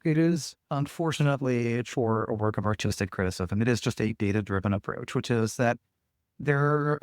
it is unfortunately for a work of artistic criticism, it is just a data-driven approach, which is that there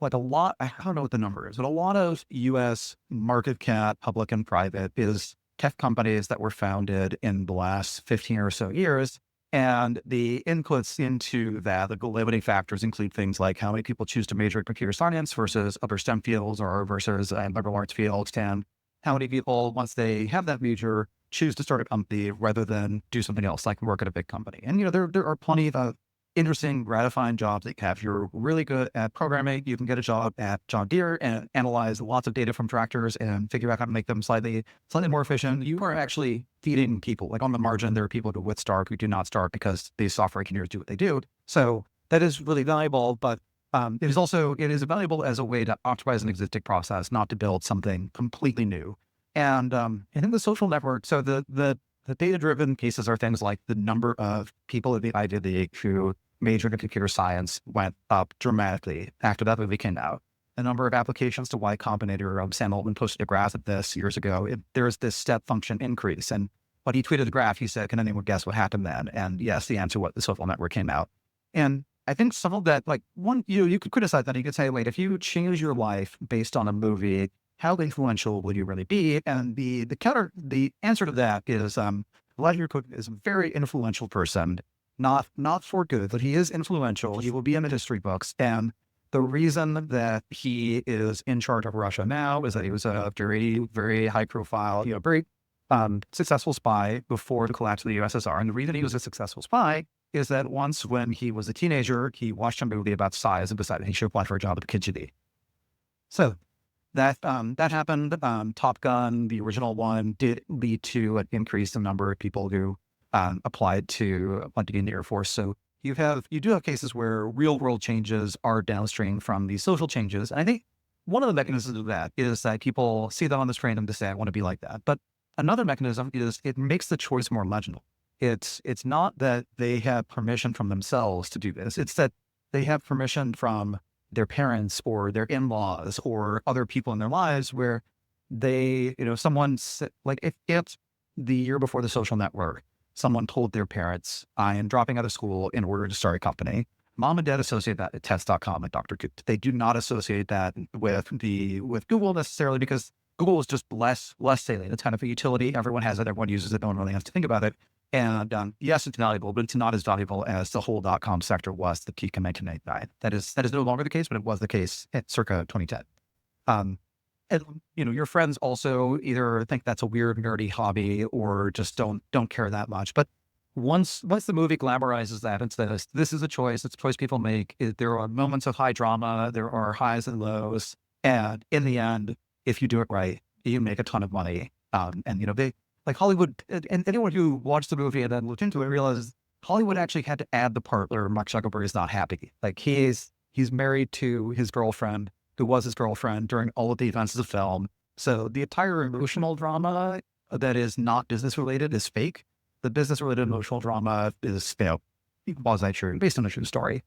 like a lot, I don't know what the number is, but a lot of US market cap, public and private, is tech companies that were founded in the last 15 or so years. And the inputs into that, the limiting factors include things like how many people choose to major in computer science versus other STEM fields or versus liberal arts fields, and how many people, once they have that major, choose to start a company rather than do something else like work at a big company. And, there are plenty of interesting, gratifying jobs that you have. If you're really good at programming, you can get a job at John Deere and analyze lots of data from tractors and figure out how to make them slightly more efficient. You are actually feeding people. Like on the margin, there are people who would start who do not start because these software engineers do what they do. So that is really valuable, but it is valuable as a way to optimize an existing process, not to build something completely new. And in the social network, so the data-driven pieces are things like the number of people at the Ivy League who majored in computer science went up dramatically after that movie came out. The number of applications to Y Combinator, Sam Altman posted a graph of this years ago. There's this step function increase. And when he tweeted the graph, he said, can anyone guess what happened then? And yes, the answer was the social network came out. And I think some of that, like you could criticize that. You could say, wait, if you change your life based on a movie, how influential will you really be? And the answer to that is Vladimir Putin is a very influential person, not for good, but he is influential. He will be in the history books. And the reason that he is in charge of Russia now is that he was a very, very high profile, very successful spy before the collapse of the USSR. And the reason he was a successful spy is that once when he was a teenager, he watched a movie about size and decided he should apply for a job at the KGB. So that happened. Top Gun, the original one, did lead to an increase in number of people who applied to in the Air Force. So you do have cases where real world changes are downstream from these social changes. And I think one of the mechanisms of that is that people see them on the train and they say, I want to be like that. But another mechanism is it makes the choice more legible. It's not that they have permission from themselves to do this. It's that they have permission from their parents or their in-laws or other people in their lives where they, like if the year before the social network, someone told their parents, I am dropping out of school in order to start a company. Mom and dad associate that at test.com and Dr. Coop. They do not associate that with Google necessarily, because Google is just less salient. It's kind of a utility. Everyone has it. Everyone uses it. No one really has to think about it. And yes, it's valuable, but it's not as valuable as the whole .com sector was the peak in 1999. That is no longer the case, but it was the case at circa 2010. And your friends also either think that's a weird, nerdy hobby or just don't care that much. But once the movie glamorizes that, it's this is a choice. It's a choice people make. There are moments of high drama. There are highs and lows. And in the end, if you do it right, you make a ton of money. They, like Hollywood, and anyone who watched the movie and then looked into it realizes Hollywood actually had to add the part where Mark Zuckerberg is not happy. Like he's married to his girlfriend, who was his girlfriend during all of the events of the film. So the entire emotional drama that is not business related is fake. The business related emotional drama is, quasi true, based on a true story.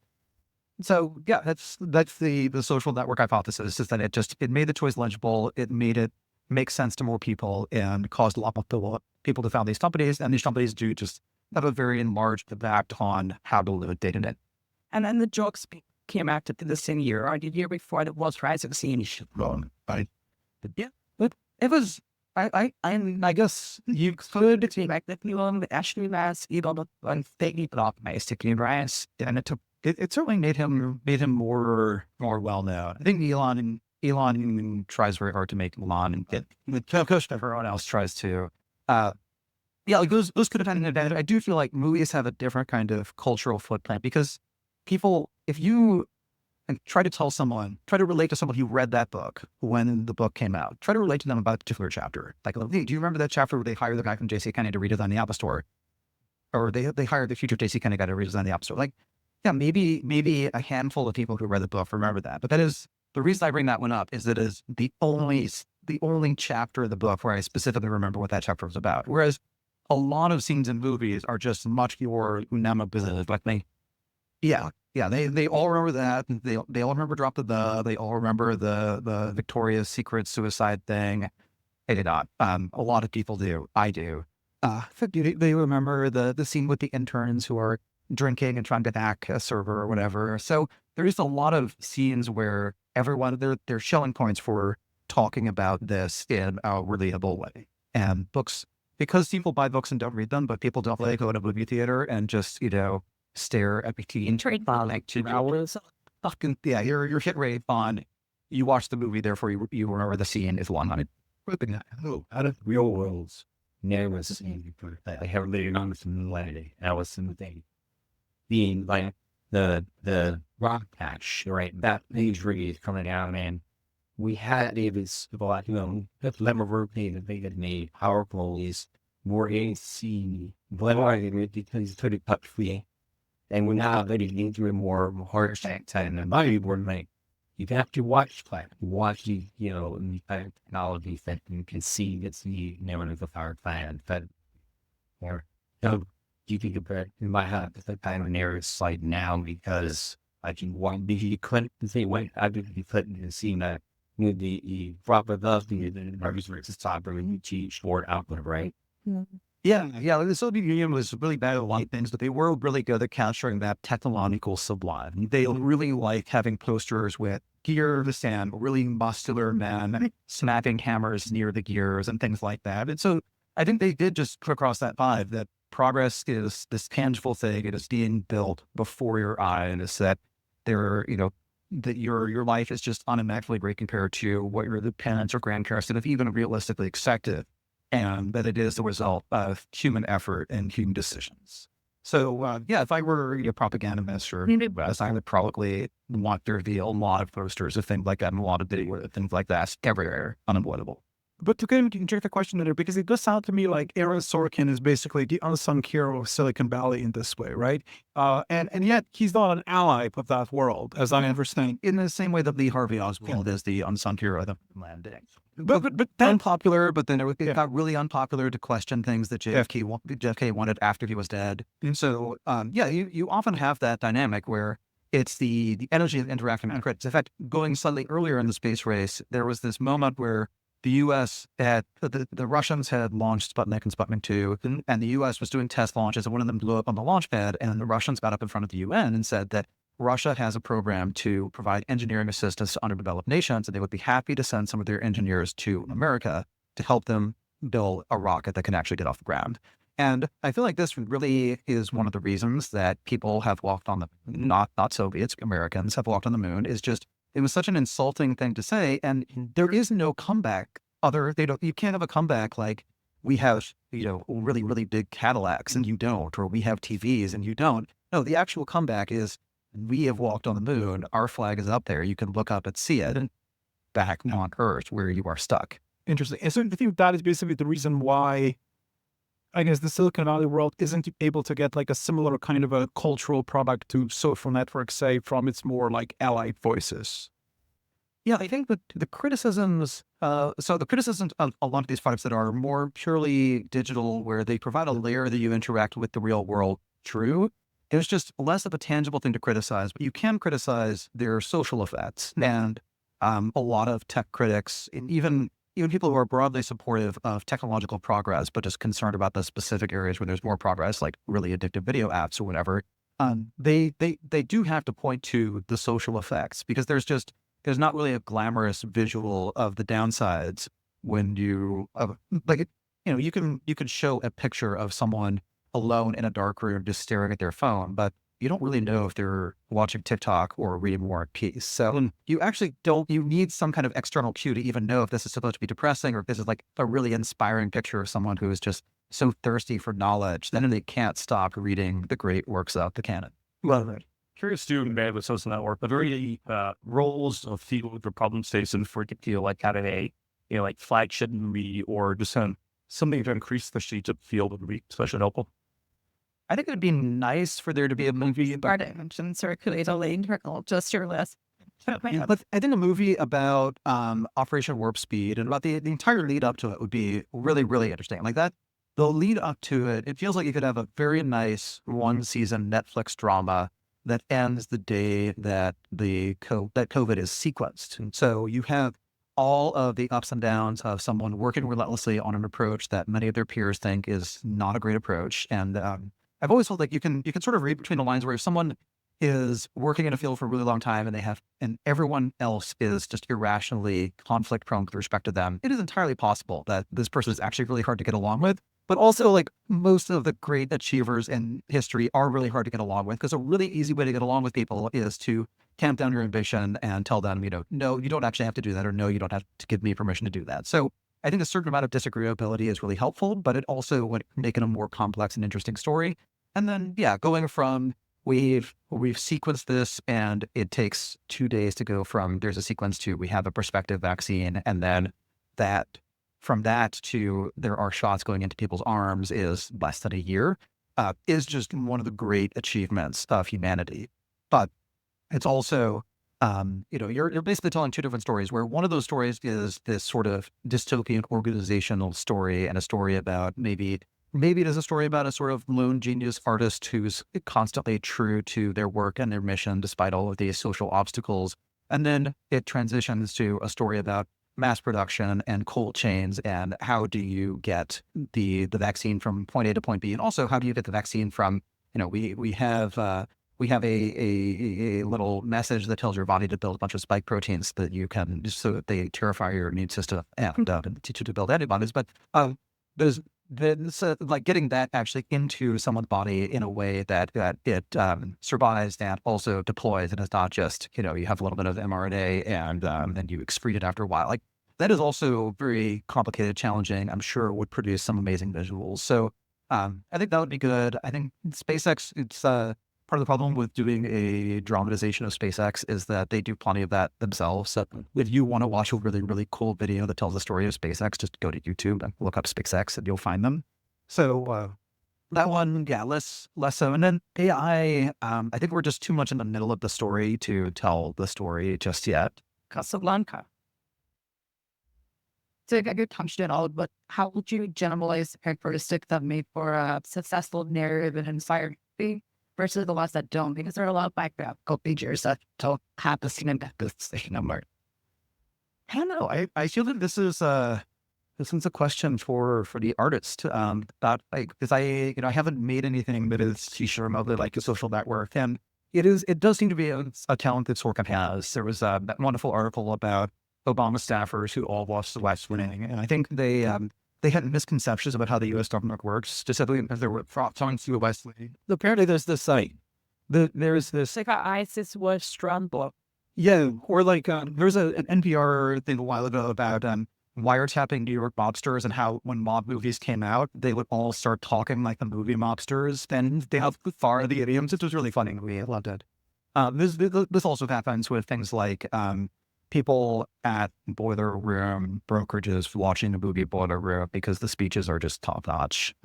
So yeah, that's the social network hypothesis, is that it made the choice legible. It made it make sense to more people and caused a lot of people to found these companies. And these companies do just have a very enlarged impact on how to live day to day. And then the jokes came out to the same year or the year before the World Rise of the Wrong, right? Yeah, but it was. I guess you could see like the film actually last on taking it off my sticky rice, and it certainly made him more well known. I think Elon tries very hard to make Elon and get everyone else tries to. Like those could have had an advantage. I do feel like movies have a different kind of cultural footprint because people, if you try to relate to someone who read that book when the book came out, try to relate to them about a particular chapter. Like, hey, do you remember that chapter where they hired the guy from J.C. Penney to read it on the Apple Store? Or they hired the future J.C. Penney guy to read it on the Apple Store? Like, yeah, maybe a handful of people who read the book remember that. But that is, the reason I bring that one up is that it is the only chapter of the book where I specifically remember what that chapter was about. Whereas a lot of scenes in movies are just much more unema business. Like they all remember that. They all remember Drop the. They all remember the Victoria's Secret suicide thing. I did not. A lot of people do. I do. They remember the scene with the interns who are drinking and trying to hack a server or whatever. So there is a lot of scenes where everyone, they're showing points for talking about this in a relatable way. And books, because people buy books and don't read them, but people don't like go to a movie theater and just, stare at the TV trade for like 2 hours. Fucking, yeah, your hit rate on, you watch the movie, therefore you remember the scene is 100. Out of real worlds, never seen that I have lived on similarity. That was something being like the rock patch, right? That imagery is coming out, and we had David's about, that level of that they had made powerful is more AC, because it's pretty touch free. And we're now getting into a more hard fact and the mighty word, like, you have to watch the, the kind of technologies that you can see it's the narrative of our plan. But, you think about it, in my head, it's a kind of narrative slide now because I can want the clip to say, wait, I did the clip and see that the probability the versus top of the cheat short output, right? Mm-hmm. Yeah. The Soviet Union was really bad at a lot of things, but they were really good at capturing that technological sublime. They really like having posters with gears and really muscular men snapping hammers near the gears and things like that. And so I think they did just put across that vibe that progress is this tangible thing. It is being built before your eye, and it's that that your life is just unimaginably great compared to what your parents or grandparents would have even realistically expected. And that it is the result of human effort and human decisions. So yeah, if I were a propagandist or US, I would probably want to reveal a lot of posters of things like that and a lot of video of things like that everywhere, unavoidable. But to kind of inject the question there, because it does sound to me like Aaron Sorkin is basically the unsung hero of Silicon Valley in this way, right? And yet he's not an ally of that world, as I understand. In the same way that Lee Harvey Oswald is the unsung hero of the landing. But then, Unpopular, but then it Yeah. got really unpopular to question things that JFK wanted after he was dead. And so, yeah, you often have that dynamic where it's the energy of interacting with critics. In fact, going slightly earlier in the space race, there was this moment where the U.S. had, the Russians had launched Sputnik and Sputnik 2, and the U.S. was doing test launches, and one of them blew up on the launch pad, and the Russians got up in front of the UN and said that Russia has a program to provide engineering assistance to underdeveloped nations, and they would be happy to send some of their engineers to America to help them build a rocket that can actually get off the ground. And I feel like this really is one of the reasons that people have walked on the, not Soviets, Americans have walked on the moon, is just, it was such an insulting thing to say. And there is no comeback you can't have a comeback like we have, really, really big Cadillacs and you don't, or we have TVs and you don't. No, the actual comeback is we have walked on the moon. Our flag is up there. You can look up and see it, and back on Earth where you are stuck. interesting. And so I think that is basically the reason why I guess the Silicon Valley world isn't able to get like a similar kind of a cultural product to social networks, say, from its more like allied voices. Yeah, I think that the criticisms, so the criticisms of a lot of these products that are more purely digital, where they provide a layer that you interact with the real world, true. It's just less of a tangible thing to criticize, but you can criticize their social effects. And a lot of tech critics, and even people who are broadly supportive of technological progress, but just concerned about the specific areas where there's more progress, like really addictive video apps or whatever, they do have to point to the social effects, because there's not really a glamorous visual of the downsides when you you can show a picture of someone alone in a dark room just staring at their phone, but you don't really know if they're watching TikTok or reading War and Peace. So you actually you need some kind of external cue to even know if this is supposed to be depressing or if this is like a really inspiring picture of someone who is just so thirsty for knowledge, then they can't stop reading the great works of the canon. Well, curious too, man, with social network, the very roles of field or problem stations for like having a like flagship movie or just something to increase the sheet of field would be especially helpful. I think it would be nice for there to be a movie about and circulate a link just your list. but I think a movie about Operation Warp Speed and about the entire lead up to it would be really, really interesting. Like that, the lead up to it, it feels like you could have a very nice one season Netflix drama that ends the day that that COVID is sequenced. And so you have all of the ups and downs of someone working relentlessly on an approach that many of their peers think is not a great approach. And I've always felt like you can sort of read between the lines where if someone is working in a field for a really long time and everyone else is just irrationally conflict prone with respect to them, it is entirely possible that this person is actually really hard to get along with. But also, like, most of the great achievers in history are really hard to get along with, because a really easy way to get along with people is to tamp down your ambition and tell them, no, you don't actually have to do that, or no, you don't have to give me permission to do that. So I think a certain amount of disagreeability is really helpful, but it also would make it a more complex and interesting story. And then, yeah, going from we've sequenced this and it takes 2 days to go from there's a sequence to we have a prospective vaccine, and then from that to there are shots going into people's arms is less than a year, is just one of the great achievements of humanity. But it's also, you're basically telling two different stories, where one of those stories is this sort of dystopian organizational story, and a story about maybe it is a story about a sort of lone genius artist who's constantly true to their work and their mission despite all of these social obstacles. And then it transitions to a story about mass production and cold chains, and how do you get the vaccine from point A to point B, and also how do you get the vaccine from, we have a little message that tells your body to build a bunch of spike proteins that you can, so that they terrify your immune system and teach you to build antibodies. But there's like getting that actually into someone's body in a way that it survives and also deploys, and it's not just, you have a little bit of mRNA and then you excrete it after a while. Like, that is also very complicated, challenging. I'm sure would produce some amazing visuals. So I think that would be good. I think SpaceX, it's part of the problem with doing a dramatization of SpaceX is that they do plenty of that themselves. So if you want to watch a really, really cool video that tells the story of SpaceX, just go to YouTube and look up SpaceX and you'll find them. So that one, yeah, less so. And then AI, I think we're just too much in the middle of the story to tell the story just yet. Casablanca. So I get touched it all, but how would you generalize the characteristics that make for a successful narrative and inspiring movie versus the ones that don't? Because there are a lot of biographical features that don't have the same number. I don't know. I feel that this is a question for the artist. That because I haven't made anything that is remotely like a social network, and it does seem to be a talent that Sorkin has. There was that wonderful article about Obama staffers who all watched The West Wing, and I think they had misconceptions about how the U.S. government works, specifically because they were talking to the West Wing. Apparently, there's this site. There's this Like ISIS was strong. yeah, or like there's an NPR thing a while ago about wiretapping New York mobsters and how when mob movies came out, they would all start talking like the movie mobsters. And they have far the idioms. It was really funny to me. I loved it. This also happens with things like people at boiler room brokerages watching the movie Boiler Room because the speeches are just top notch.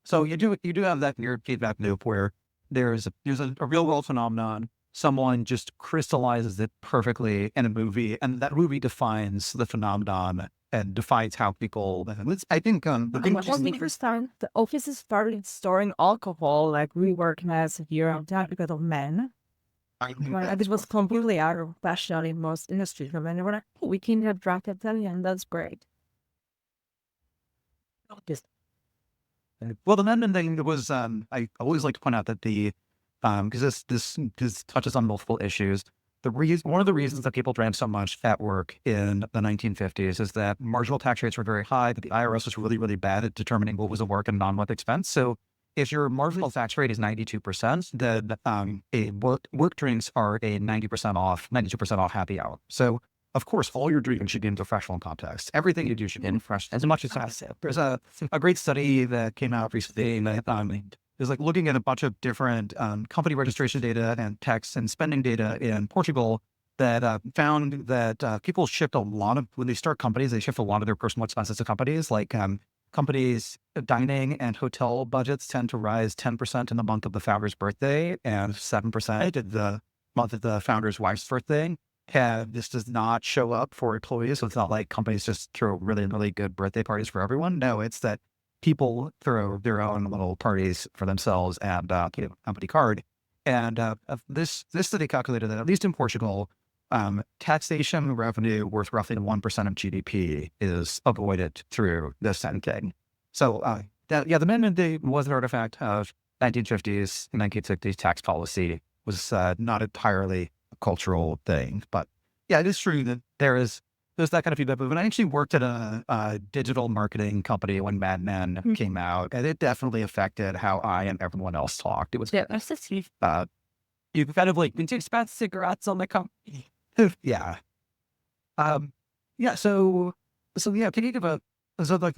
So you do have that weird feedback loop where there's a real world phenomenon. Someone just crystallizes it perfectly in a movie, and that movie defines the phenomenon and defines how people. I think the first time the offices started storing alcohol, like we work as here on time because of men. And it was completely out of fashion in most industries. And they were like, oh, we can have draft Italian, that's great. Well, the Mendon thing was, I always like to point out that because this touches on multiple issues. One of the reasons that people drank so much at work in the 1950s is that marginal tax rates were very high, but the IRS was really, really bad at determining what was a work and non-work expense. So if your marginal tax rate is 92%, then work drinks are a 92% off happy hour. So of course, all your drinking should be in professional context. Everything you do should be in fresh, as much as possible. There's a great study that came out recently that is like looking at a bunch of different company registration data and tax and spending data in Portugal that found that people shift when they start companies, they shift a lot of their personal expenses to companies. Like companies' dining and hotel budgets tend to rise 10% in the month of the founder's birthday and 7% in the month of the founder's wife's birthday. This does not show up for employees. So it's not like companies just throw really, really good birthday parties for everyone. No, it's that people throw their own little parties for themselves and company card. And this study calculated that at least in Portugal, taxation revenue worth roughly 1% of GDP is avoided through this thing. So the amendment was an artifact of 1950s and 1960s tax policy. Was not entirely a cultural thing, but yeah, it is true that there's that kind of feedback. But I actually worked at a digital marketing company when Mad Men came out, and it definitely affected how I and everyone else talked. It was that's just you kind of like to expect cigarettes on the company. yeah, yeah. So yeah, can you give like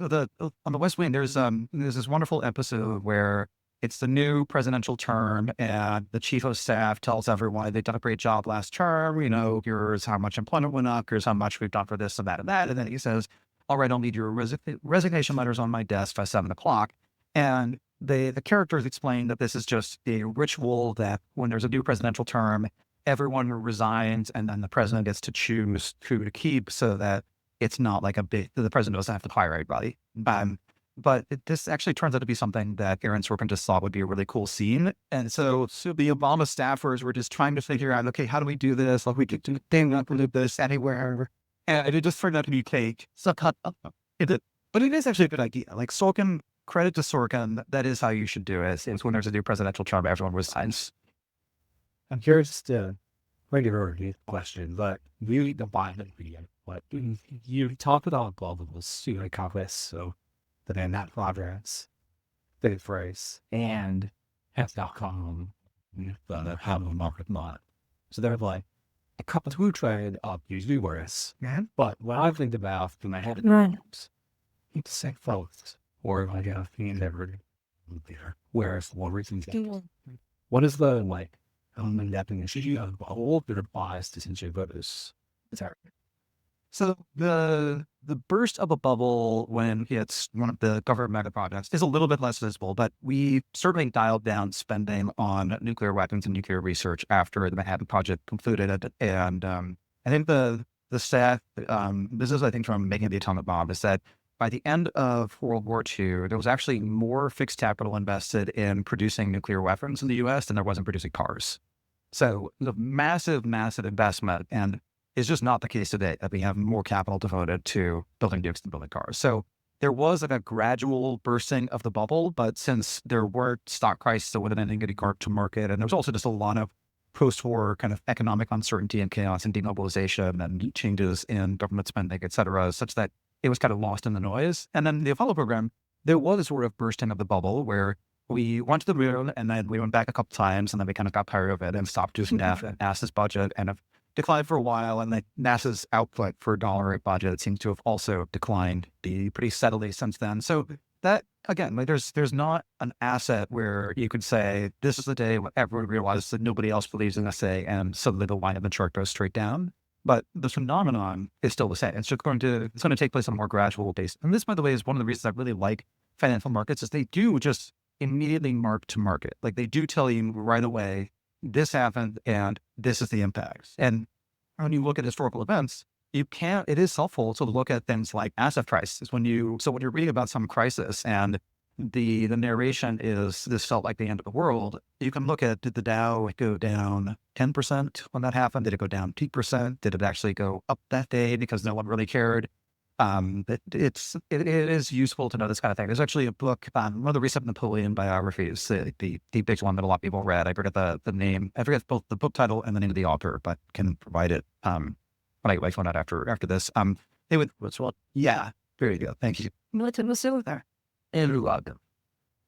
on the West Wing? There's this wonderful episode where it's the new presidential term, and the chief of staff tells everyone they've done a great job last term. Here's how much employment went up. Here's how much we've done for this and that and that. And then he says, "All right, I'll need your resignation letters on my desk by 7:00." And the characters explain that this is just a ritual that when there's a new presidential term, everyone resigns, and then the president gets to choose who to keep, so that it's not like the president doesn't have to hire everybody. But this actually turns out to be something that Aaron Sorkin just thought would be a really cool scene. And so the Obama staffers were just trying to figure out, okay, how do we do this? Like we could do this anywhere. And it just turned out to be cake. So but it is actually a good idea. Like Sorkin, credit to Sorkin, that is how you should do it. It's when there's a new presidential term, everyone resigns. And here's the regular question, but really the violent video. But you talked about global conquest, so then that progress, the phrase, and has now come the how the market not. So there's like a couple of trade of usually worse. But when I think about in my head, Right. it's say folks or like a thing ever there. Whereas one reason, what is the definition of bubble that applies to essentially voters? So the burst of a bubble when it's one of the government mega projects is a little bit less visible, but we certainly dialed down spending on nuclear weapons and nuclear research after the Manhattan Project concluded. And I think the stat, this is I think from Making the Atomic Bomb, is that by the end of World War II, there was actually more fixed capital invested in producing nuclear weapons in the U.S. than there was in producing cars. So the massive, massive investment, and it's just not the case today that we have more capital devoted to building nukes than building cars. So there was like a gradual bursting of the bubble, but since there weren't stock prices that would have been getting to market, and there was also just a lot of post-war kind of economic uncertainty and chaos and demobilization and changes in government spending, et cetera, such that it was kind of lost in the noise. And then the Apollo program, there was a sort of bursting of the bubble where we went to the moon and then we went back a couple times and then we kind of got tired of it and stopped using NASA's budget and have declined for a while. And then NASA's output for dollar budget seems to have also declined pretty steadily since then. So that, again, like there's not an asset where you could say, this is the day when everyone realizes that nobody else believes in SA and suddenly the line of the chart goes straight down. But the phenomenon is still the same. It's just going to take place on a more gradual basis. And this, by the way, is one of the reasons I really like financial markets is they do just immediately mark to market. Like they do tell you right away, this happened and this is the impact. And when you look at historical events, it is helpful to look at things like asset prices. When you're reading about some crisis and the narration is this felt like the end of the world, you can look at, did the Dow go down 10% when that happened? Did it go down 2%? Did it actually go up that day because no one really cared? It is useful to know this kind of thing. There's actually a book, one of the recent Napoleon biographies, the big one that a lot of people read. I forget the name. I forget both the book title and the name of the author, but can provide it when I find out after this. Yeah, very good. Thank you. What's there? Andrew Loudon.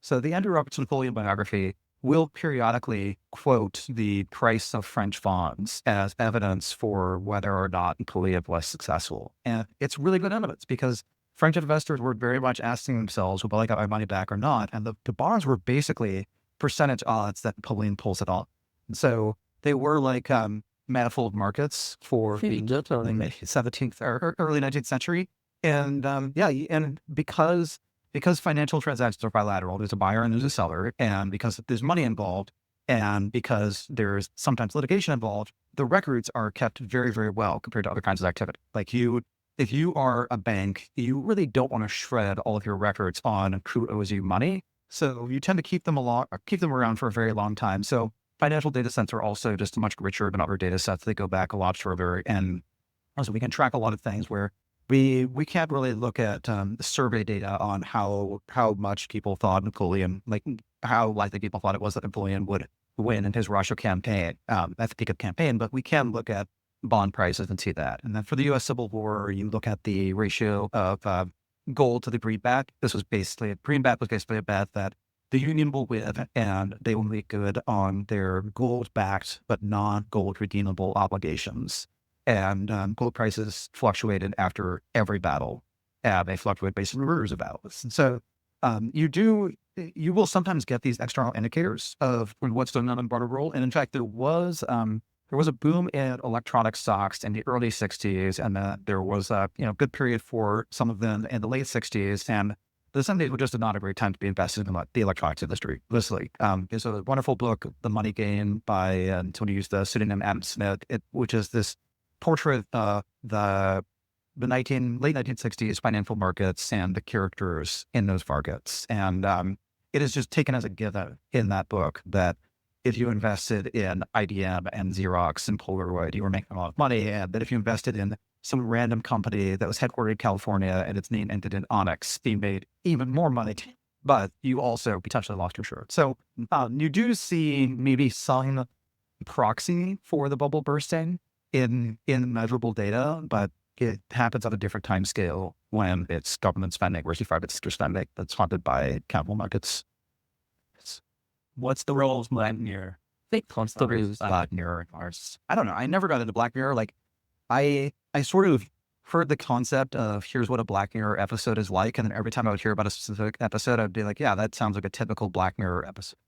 So the Andrew Roberts Napoleon biography will periodically quote the price of French bonds as evidence for whether or not Napoleon was successful. And it's really good evidence because French investors were very much asking themselves, will I get my money back or not? And the bonds were basically percentage odds that Napoleon pulls it off. So they were like manifold markets for the 17th or early 19th century. And and because financial transactions are bilateral, there's a buyer and there's a seller, and because there's money involved, and because there's sometimes litigation involved, the records are kept very, very well compared to other kinds of activity. Like if you are a bank, you really don't want to shred all of your records on who owes you money. So you tend to keep them around for a very long time. So financial data sets are also just much richer than other data sets. They go back a lot further, and also we can track a lot of things where we can't really look at survey data on how much people thought Napoleon, like how likely people thought it was that Napoleon would win in his Russia campaign at the peak of the campaign, but we can look at bond prices and see that. And then for the U.S. Civil War, you look at the ratio of gold to the greenback. Greenback was basically a bet that the Union will win and they will make good on their gold-backed but non-gold redeemable obligations. And gold prices fluctuated after every battle. They fluctuate based on rumors of battles. And so you will sometimes get these external indicators of what's going on in the broader world. And in fact, there was a boom in electronic stocks in the early 60s, and there was a good period for some of them in the late 60s. And the 70s were just not a great time to be invested in the electronics industry. Literally, there's a wonderful book, The Money Game, by Tony used the pseudonym Adam Smith, which is this portrait of the late 1960s financial markets and the characters in those markets. And it is just taken as a given in that book that if you invested in IBM and Xerox and Polaroid, you were making a lot of money. And that if you invested in some random company that was headquartered in California and its name ended in Onyx, you made even more money, but you also potentially lost your shirt. So you do see maybe some proxy for the bubble bursting in measurable data, but it happens on a different time scale when it's government spending versus private sector spending that's funded by capital markets. What's the role of Black Mirror? What's the role of Black Mirror? I don't know. I never got into Black Mirror. Like I sort of heard the concept of here's what a Black Mirror episode is like. And then every time I would hear about a specific episode, I'd be like, yeah, that sounds like a typical Black Mirror episode.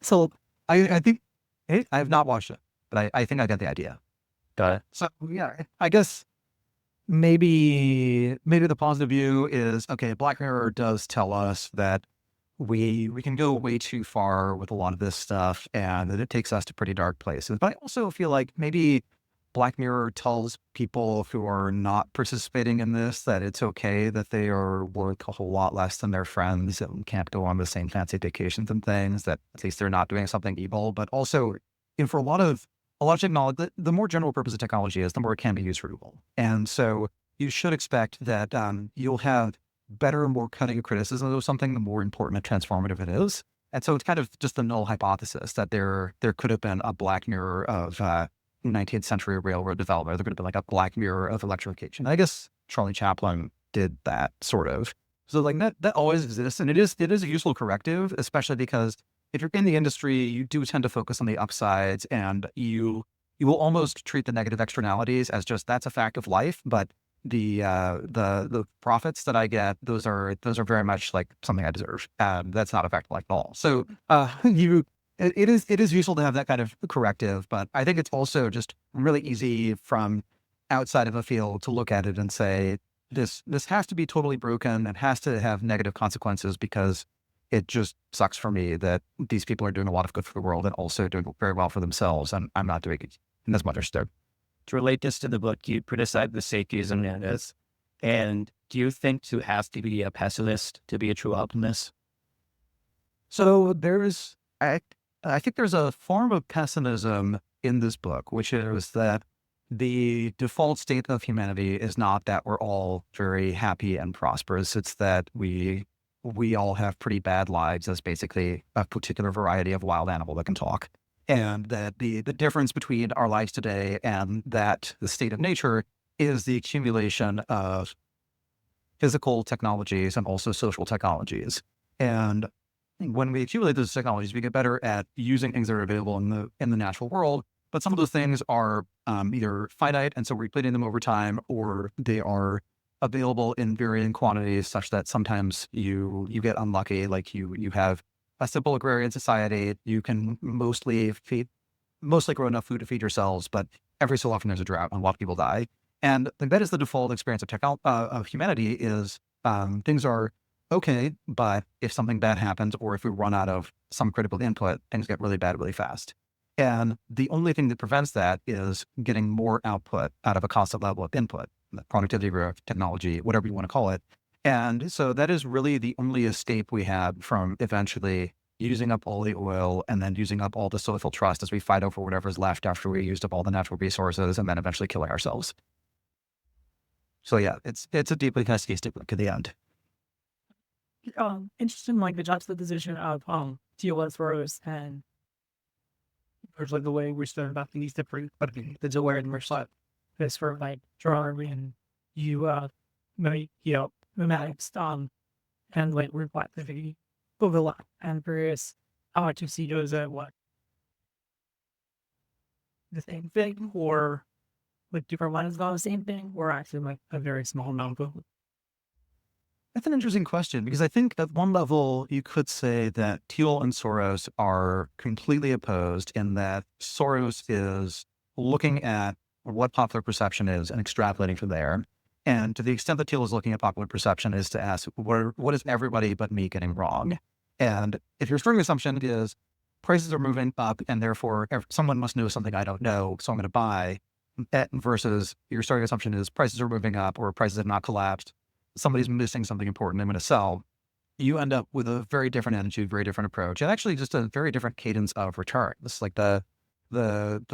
So I think I have not watched it, but I think I get the idea. Got it. So yeah, I guess maybe the positive view is, okay, Black Mirror does tell us that we can go way too far with a lot of this stuff and that it takes us to pretty dark places. But I also feel like maybe Black Mirror tells people who are not participating in this that it's okay that they are worth a whole lot less than their friends and can't go on the same fancy vacations and things, that at least they're not doing something evil. But also, for a lot of technology, the more general purpose of technology is, the more it can be used for evil. And so you should expect that you'll have better, more cutting criticism of something, the more important and transformative it is. And so it's kind of just the null hypothesis that there could have been a Black Mirror of 19th century railroad development. There could have been like a Black Mirror of electrification. I guess Charlie Chaplin did that sort of. So like that always exists, and it is a useful corrective, especially because if you're in the industry, you do tend to focus on the upsides, and you will almost treat the negative externalities as just that's a fact of life. But the profits that I get, those are very much like something I deserve. That's not a fact of life at all. So it is useful to have that kind of corrective, but I think it's also just really easy from outside of a field to look at it and say, this has to be totally broken and has to have negative consequences, because it just sucks for me that these people are doing a lot of good for the world and also doing very well for themselves, and I'm not doing it in as much as they're. To relate this to the book, you criticize the safeties and mandas. And do you think to have to be a pessimist to be a true optimist? So I think there's a form of pessimism in this book, which is that the default state of humanity is not that we're all very happy and prosperous. It's that we all have pretty bad lives as basically a particular variety of wild animal that can talk. And that the difference between our lives today and that the state of nature is the accumulation of physical technologies and also social technologies. And when we accumulate those technologies, we get better at using things that are available in the natural world. But some of those things are either finite, and so we're repleting them over time, or they are available in varying quantities such that sometimes you get unlucky. Like you have a simple agrarian society, you can mostly grow enough food to feed yourselves, but every so often there's a drought and a lot of people die. And that is the default experience of humanity is things are okay, but if something bad happens, or if we run out of some critical input, things get really bad really fast. And the only thing that prevents that is getting more output out of a constant level of input, the productivity growth, technology, whatever you want to call it. And so that is really the only escape we have from eventually using up all the oil and then using up all the social trust as we fight over whatever's left after we used up all the natural resources and then eventually killing ourselves. So yeah, it's a deeply pessimistic look at the end. Interesting, like the juxtaposition of TOS rows and there's like the way we started about these different, but the aware and mercy is for like drawing and mimetics and like reflexivity overlap and various to see those at what the same thing or like different ones about the same thing or actually like a very small amount of. That's an interesting question, because I think at one level you could say that Thiel and Soros are completely opposed, in that Soros is looking at what popular perception is and extrapolating from there. And to the extent that Thiel is looking at popular perception is to ask, what is everybody but me getting wrong? And if your starting assumption is prices are moving up and therefore someone must know something I don't know, so I'm going to buy, versus your starting assumption is prices are moving up or prices have not collapsed, somebody's missing something important, I'm going to sell, you end up with a very different attitude, very different approach, and actually just a very different cadence of return. This is like the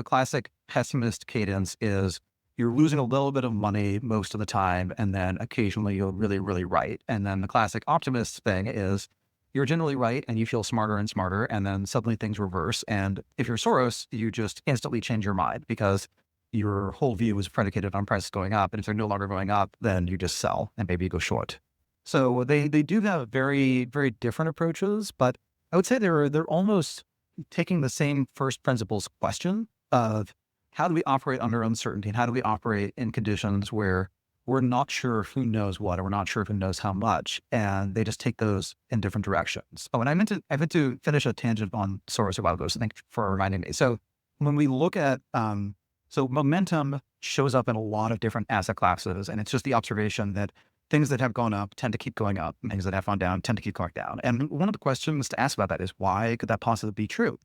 classic pessimist cadence is you're losing a little bit of money most of the time, and then occasionally you're really, really right. And then the classic optimist thing is you're generally right and you feel smarter and smarter, and then suddenly things reverse. And if you're Soros, you just instantly change your mind because your whole view is predicated on prices going up. And if they're no longer going up, then you just sell and maybe you go short. So they do have very, very different approaches, but I would say they're almost taking the same first principles question of how do we operate under uncertainty and how do we operate in conditions where we're not sure who knows what, or we're not sure who knows how much, and they just take those in different directions. Oh, and I meant to finish a tangent on Soros a while ago, so thank you for reminding me. So when we look at, so momentum shows up in a lot of different asset classes, and it's just the observation that things that have gone up tend to keep going up, and things that have gone down tend to keep going down. And one of the questions to ask about that is, why could that possibly be true?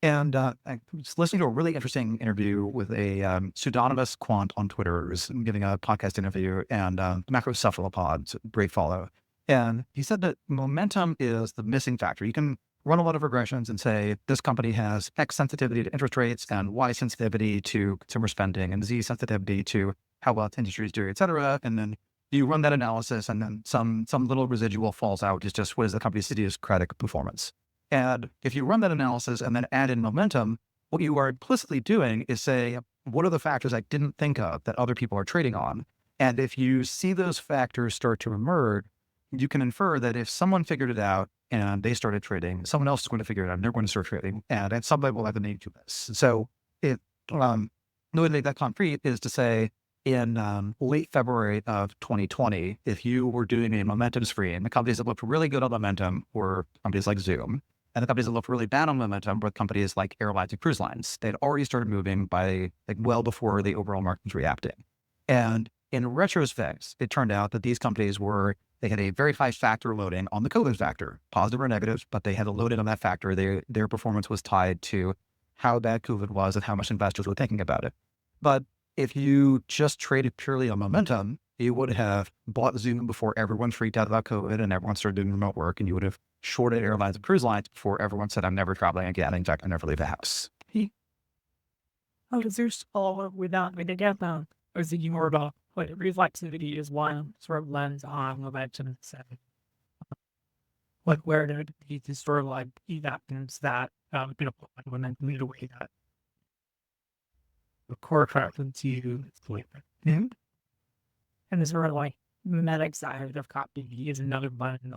And I was listening to a really interesting interview with a pseudonymous quant on Twitter who was giving a podcast interview, and macrocephalopod, great follow. And he said that momentum is the missing factor. You can run a lot of regressions and say, this company has X sensitivity to interest rates and Y sensitivity to consumer spending and Z sensitivity to how well its industry is doing, et cetera. And then you run that analysis, and then some little residual falls out. It's just, what is the company's idiosyncratic performance? And if you run that analysis and then add in momentum, what you are implicitly doing is say, what are the factors I didn't think of that other people are trading on? And if you see those factors start to emerge, you can infer that if someone figured it out and they started trading, someone else is going to figure it out and they're going to start trading. And at some level, will have a name to this. So the way to make that concrete is to say, in late February of 2020, if you were doing a momentum screen, the companies that looked really good on momentum were companies like Zoom. And the companies that looked really bad on momentum were companies like airlines and cruise lines. They'd already started moving by well before the overall market was reacting. And in retrospect, it turned out that these companies they had a very high factor loading on the COVID factor, positive or negative, but they had a loading on that factor. Their performance was tied to how bad COVID was and how much investors were thinking about it. But if you just traded purely on momentum, you would have bought Zoom before everyone freaked out about COVID and everyone started doing remote work, and you would have shorted airlines and cruise lines before everyone said, I'm never traveling again. In fact, I never leave the house. How does yours follow without me to get them? Or is it more about what reflexivity is one sort of lens on momentum? Like where did it sort of like events that momentum in a way that the core preference you and the sort of like mimetic side of copy is another button.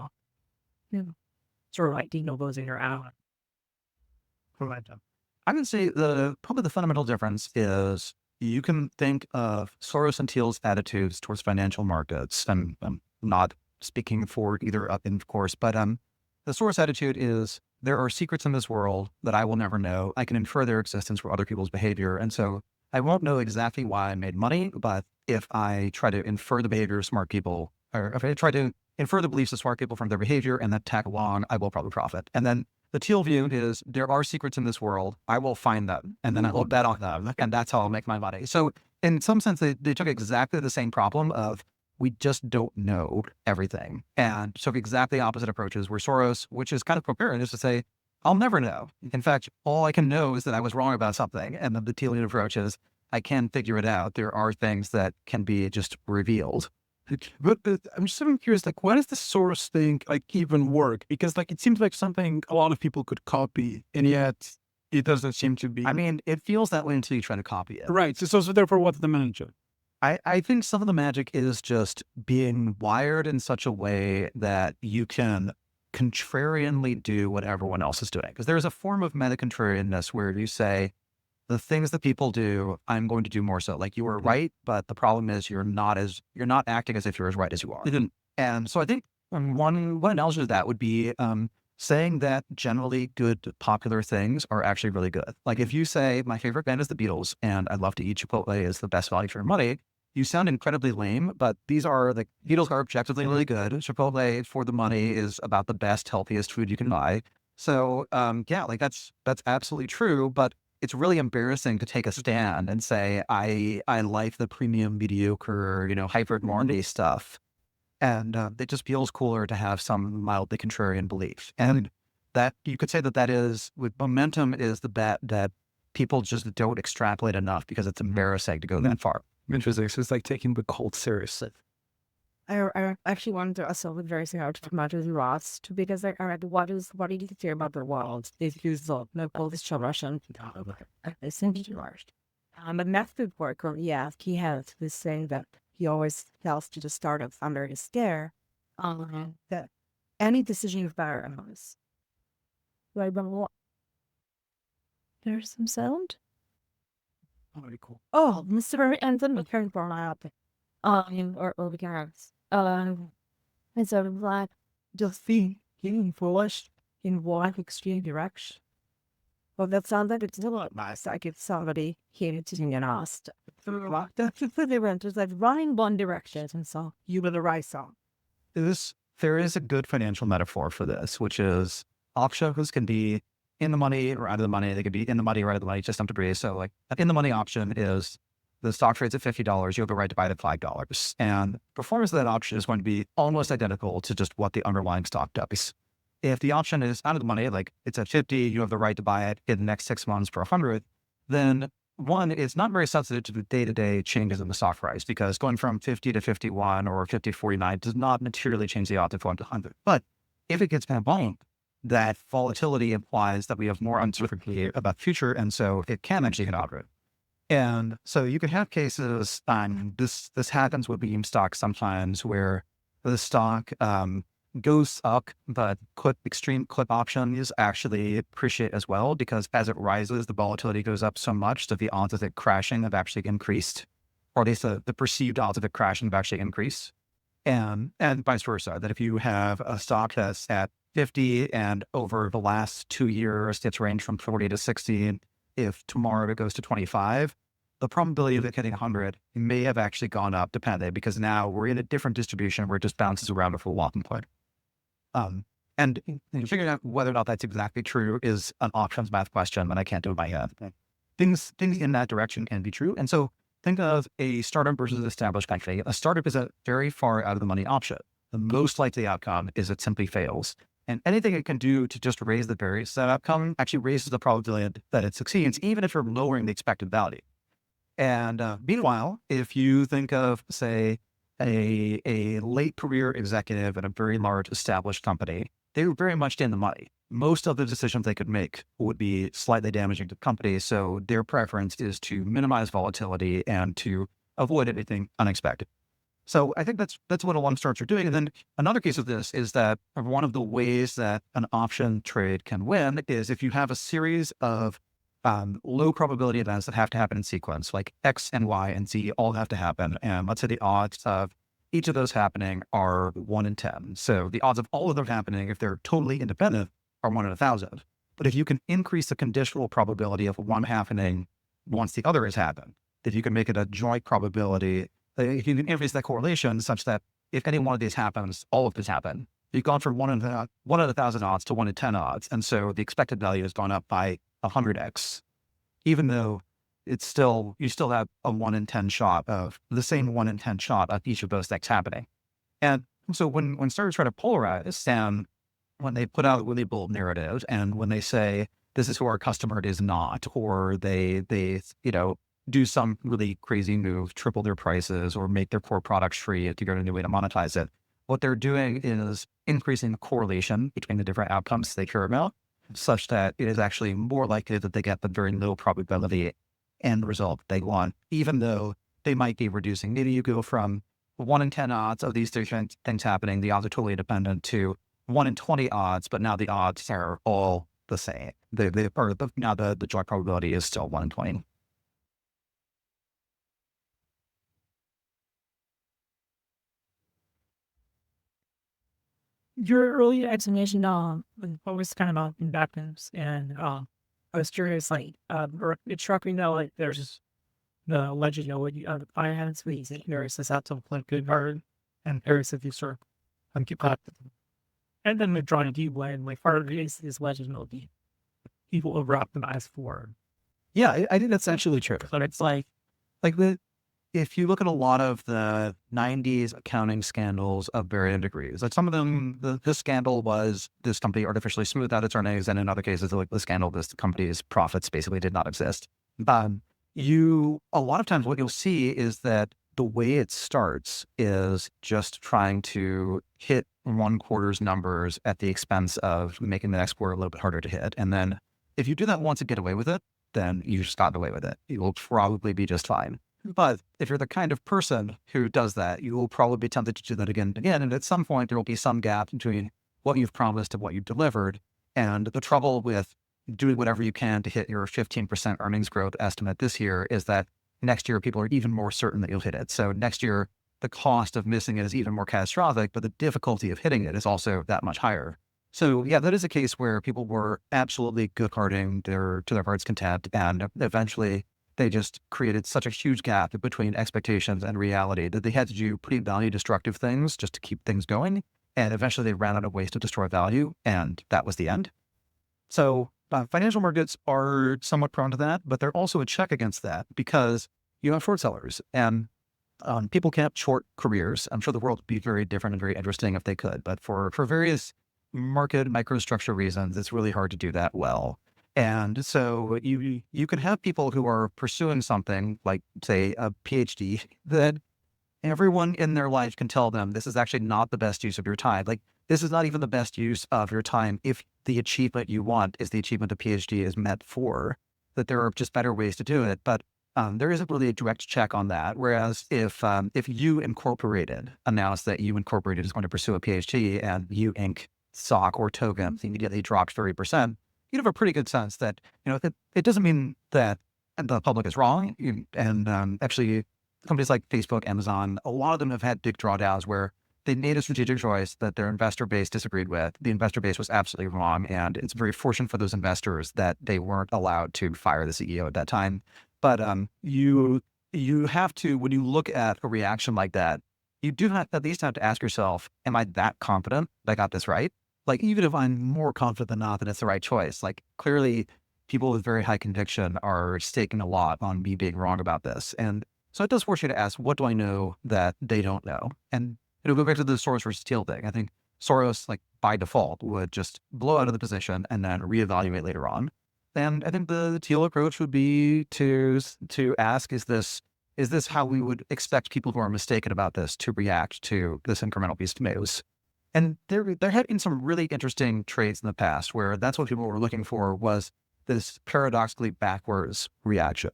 Sort of like denomosing your ally. Momentum. I would say probably the fundamental difference is you can think of Soros and Thiel's attitudes towards financial markets. And I'm not speaking for either up, of course, but the Soros attitude is, there are secrets in this world that I will never know. I can infer their existence from other people's behavior. And so I won't know exactly why I made money, but if I try to infer the behavior of smart people, or if I try to infer the beliefs of smart people from their behavior and then tag along, I will probably profit. And then the Thiel view is, there are secrets in this world. I will find them, and then I will bet on them, and that's how I'll make my money. So in some sense, they took exactly the same problem of, we just don't know everything. And so exactly opposite approaches, where Soros, which is kind of coherent, is to say, I'll never know. In fact, all I can know is that I was wrong about something. And the Thielian approach is, I can figure it out. There are things that can be just revealed. But I'm just so curious, like, why does the Soros thing even work? Because it seems like something a lot of people could copy, and yet it doesn't seem to be. I mean, it feels that way until you try to copy it. Right. So therefore, what's the magic? I think some of the magic is just being wired in such a way that you can contrarianly do what everyone else is doing. Because there's a form of meta-contrarianness where you say, the things that people do, I'm going to do more so. Like, you were right, but the problem is you're not acting as if you're as right as you are. And so I think one analogy to that would be saying that generally good popular things are actually really good. Like, if you say, my favorite band is the Beatles and I love to eat Chipotle is the best value for your money, you sound incredibly lame, but these are the Beatles are objectively really good. Chipotle for the money is about the best, healthiest food you can buy. So yeah, that's absolutely true, but it's really embarrassing to take a stand and say, I like the premium, mediocre, hyper-modernity stuff. And it just feels cooler to have some mildly contrarian belief. And that you could say that is, with momentum, is the bet that people just don't extrapolate enough because it's embarrassing to go that far. Interesting. So it's like taking the cult seriously. I actually wanted to ask something very similar to Matjaž Leonardis, because what do you think about the world? If you thought no political Russian, it's interesting. But method work, he has this saying that he always tells to the startups under his care, that any decision you better analyze. There's some sound. Oh, very cool. Oh, Mr. Anthony, turn for my up. or beginners. And so like just being forced in one extreme direction. Well, that sounds like it's a lot nice. Like if somebody came to me and asked, that's the renters like running one direction, and so you were the right song. There is a good financial metaphor for this, which is options can be in the money or out of the money. They could be in the money or out of the money, just some degree. So like an in the money option is the stock trades at $50, you have the right to buy it at $5. And performance of that option is going to be almost identical to just what the underlying stock does. If the option is out of the money, like it's at 50, you have the right to buy it in the next 6 months for 100, then one, it's not very sensitive to the day-to-day changes in the stock price, because going from 50 to 51 or 50 to 49 does not materially change the odds of going to 100. But if it gets bumped, that volatility implies that we have more uncertainty about the future, and so it can actually hit 100. And so you can have cases, this happens with meme stocks sometimes, where the stock goes up, but extreme clip options actually appreciate as well, because as it rises, the volatility goes up so much that the odds of it crashing have actually increased, or at least the perceived odds of it crashing have actually increased. And vice versa, that if you have a stock that's at 50 and over the last 2 years, it's ranged from 40 to 60, if tomorrow it goes to 25, the probability of it hitting 100 may have actually gone up depending, because now we're in a different distribution where it just bounces around before walking point. And figuring out whether or not that's exactly true is an options math question, and I can't do it by head. Things in that direction can be true. And so think of a startup versus an established company. A startup is a very far out of the money option. The most likely outcome is it simply fails. And anything it can do to just raise the barriers to that outcome actually raises the probability that it succeeds, even if you're lowering the expected value. And meanwhile, if you think of, say, a late career executive at a very large established company, they were very much in the money. Most of the decisions they could make would be slightly damaging to the company. So their preference is to minimize volatility and to avoid anything unexpected. So I think that's what a lot of startups are doing. And then another case of this is that one of the ways that an option trade can win is if you have a series of low probability events that have to happen in sequence, like X and Y and Z all have to happen. And let's say the odds of each of those happening are 1 in 10. So the odds of all of them happening, if they're totally independent, are 1 in 1,000. But if you can increase the conditional probability of one happening once the other has happened, if you can make it a joint probability, if you can increase that correlation such that if any one of these happens, all of this happen, you've gone from 1 in 1,000 odds to 1 in 10 odds. And so the expected value has gone up by 100x, even though you still have a 1 in 10 shot of the same 1 in 10 shot of each of those things happening. And so when startups try to polarize, and when they put out really bold narratives, and when they say, this is who our customer is not, or they do some really crazy move, triple their prices or make their core products free to figure out a new way to monetize it, what they're doing is increasing the correlation between the different outcomes they care about, such that it is actually more likely that they get the very low probability end result they want, even though they might be reducing. Maybe you go from 1 in 10 odds of these different things happening, the odds are totally independent, to 1 in 20 odds, but now the odds are all the same. Now the joint probability is still 1 in 20. Your earlier explanation what was kind of about investments, and I was curious, like it struck me though, like there's the legibility of the finance weeks, and curious as how to play good card, and curious if you sort of keep up. And then we're drawing a deep line, like part of it is legibility. People over optimize for. Yeah, I think that's actually true. But it's like if you look at a lot of the 90s accounting scandals of varying degrees, like some of them, the scandal was this company artificially smoothed out its earnings, and in other cases, like the scandal, this company's profits basically did not exist. A lot of times what you'll see is that the way it starts is just trying to hit one quarter's numbers at the expense of making the next quarter a little bit harder to hit. And then if you do that once and get away with it, then you just got away with it. You will probably be just fine. But if you're the kind of person who does that, you will probably be tempted to do that again and again. And at some point, there will be some gap between what you've promised and what you've delivered. And the trouble with doing whatever you can to hit your 15% earnings growth estimate this year is that next year, people are even more certain that you'll hit it. So next year, the cost of missing it is even more catastrophic, but the difficulty of hitting it is also that much higher. So yeah, that is a case where people were absolutely good-hearting to their heart's content, and eventually they just created such a huge gap between expectations and reality that they had to do pretty value-destructive things just to keep things going, and eventually they ran out of ways to destroy value, and that was the end. So financial markets are somewhat prone to that, but they're also a check against that because you have short sellers, and people can't short careers. I'm sure the world would be very different and very interesting if they could, but for various market microstructure reasons, it's really hard to do that well. And so you can have people who are pursuing something like, say, a PhD that everyone in their life can tell them this is actually not the best use of your time. Like, this is not even the best use of your time if the achievement you want is the achievement a PhD is meant for, that there are just better ways to do it. But there isn't really a direct check on that. Whereas if you announced that you incorporated is going to pursue a PhD and you Inc. stock or token immediately dropped 30%, you'd have a pretty good sense that, it doesn't mean that the public is wrong. Actually, companies like Facebook, Amazon, a lot of them have had big drawdowns where they made a strategic choice that their investor base disagreed with. The investor base was absolutely wrong. And it's very fortunate for those investors that they weren't allowed to fire the CEO at that time. But you have to, when you look at a reaction like that, you do have at least have to ask yourself, am I that confident that I got this right? Like, even if I'm more confident than not that it's the right choice, like, clearly people with very high conviction are staking a lot on me being wrong about this. And so it does force you to ask, what do I know that they don't know? And it'll go back to the Soros versus Thiel thing. I think Soros, like, by default, would just blow out of the position and then reevaluate later on. And I think the Thiel approach would be to ask, is this how we would expect people who are mistaken about this to react to this incremental piece of tomatoes? And there had been some really interesting trades in the past where that's what people were looking for, was this paradoxically backwards reaction.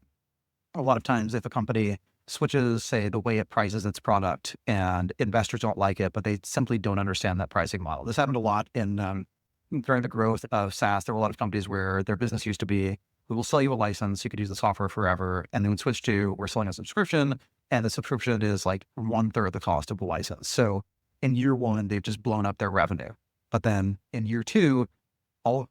A lot of times if a company switches, say, the way it prices its product and investors don't like it, but they simply don't understand that pricing model. This happened a lot during the growth of SaaS. There were a lot of companies where their business used to be, we will sell you a license, you could use the software forever, and then we switch to, we're selling a subscription, and the subscription is like 1/3 the cost of the license. So in year one, they've just blown up their revenue. But then in year two,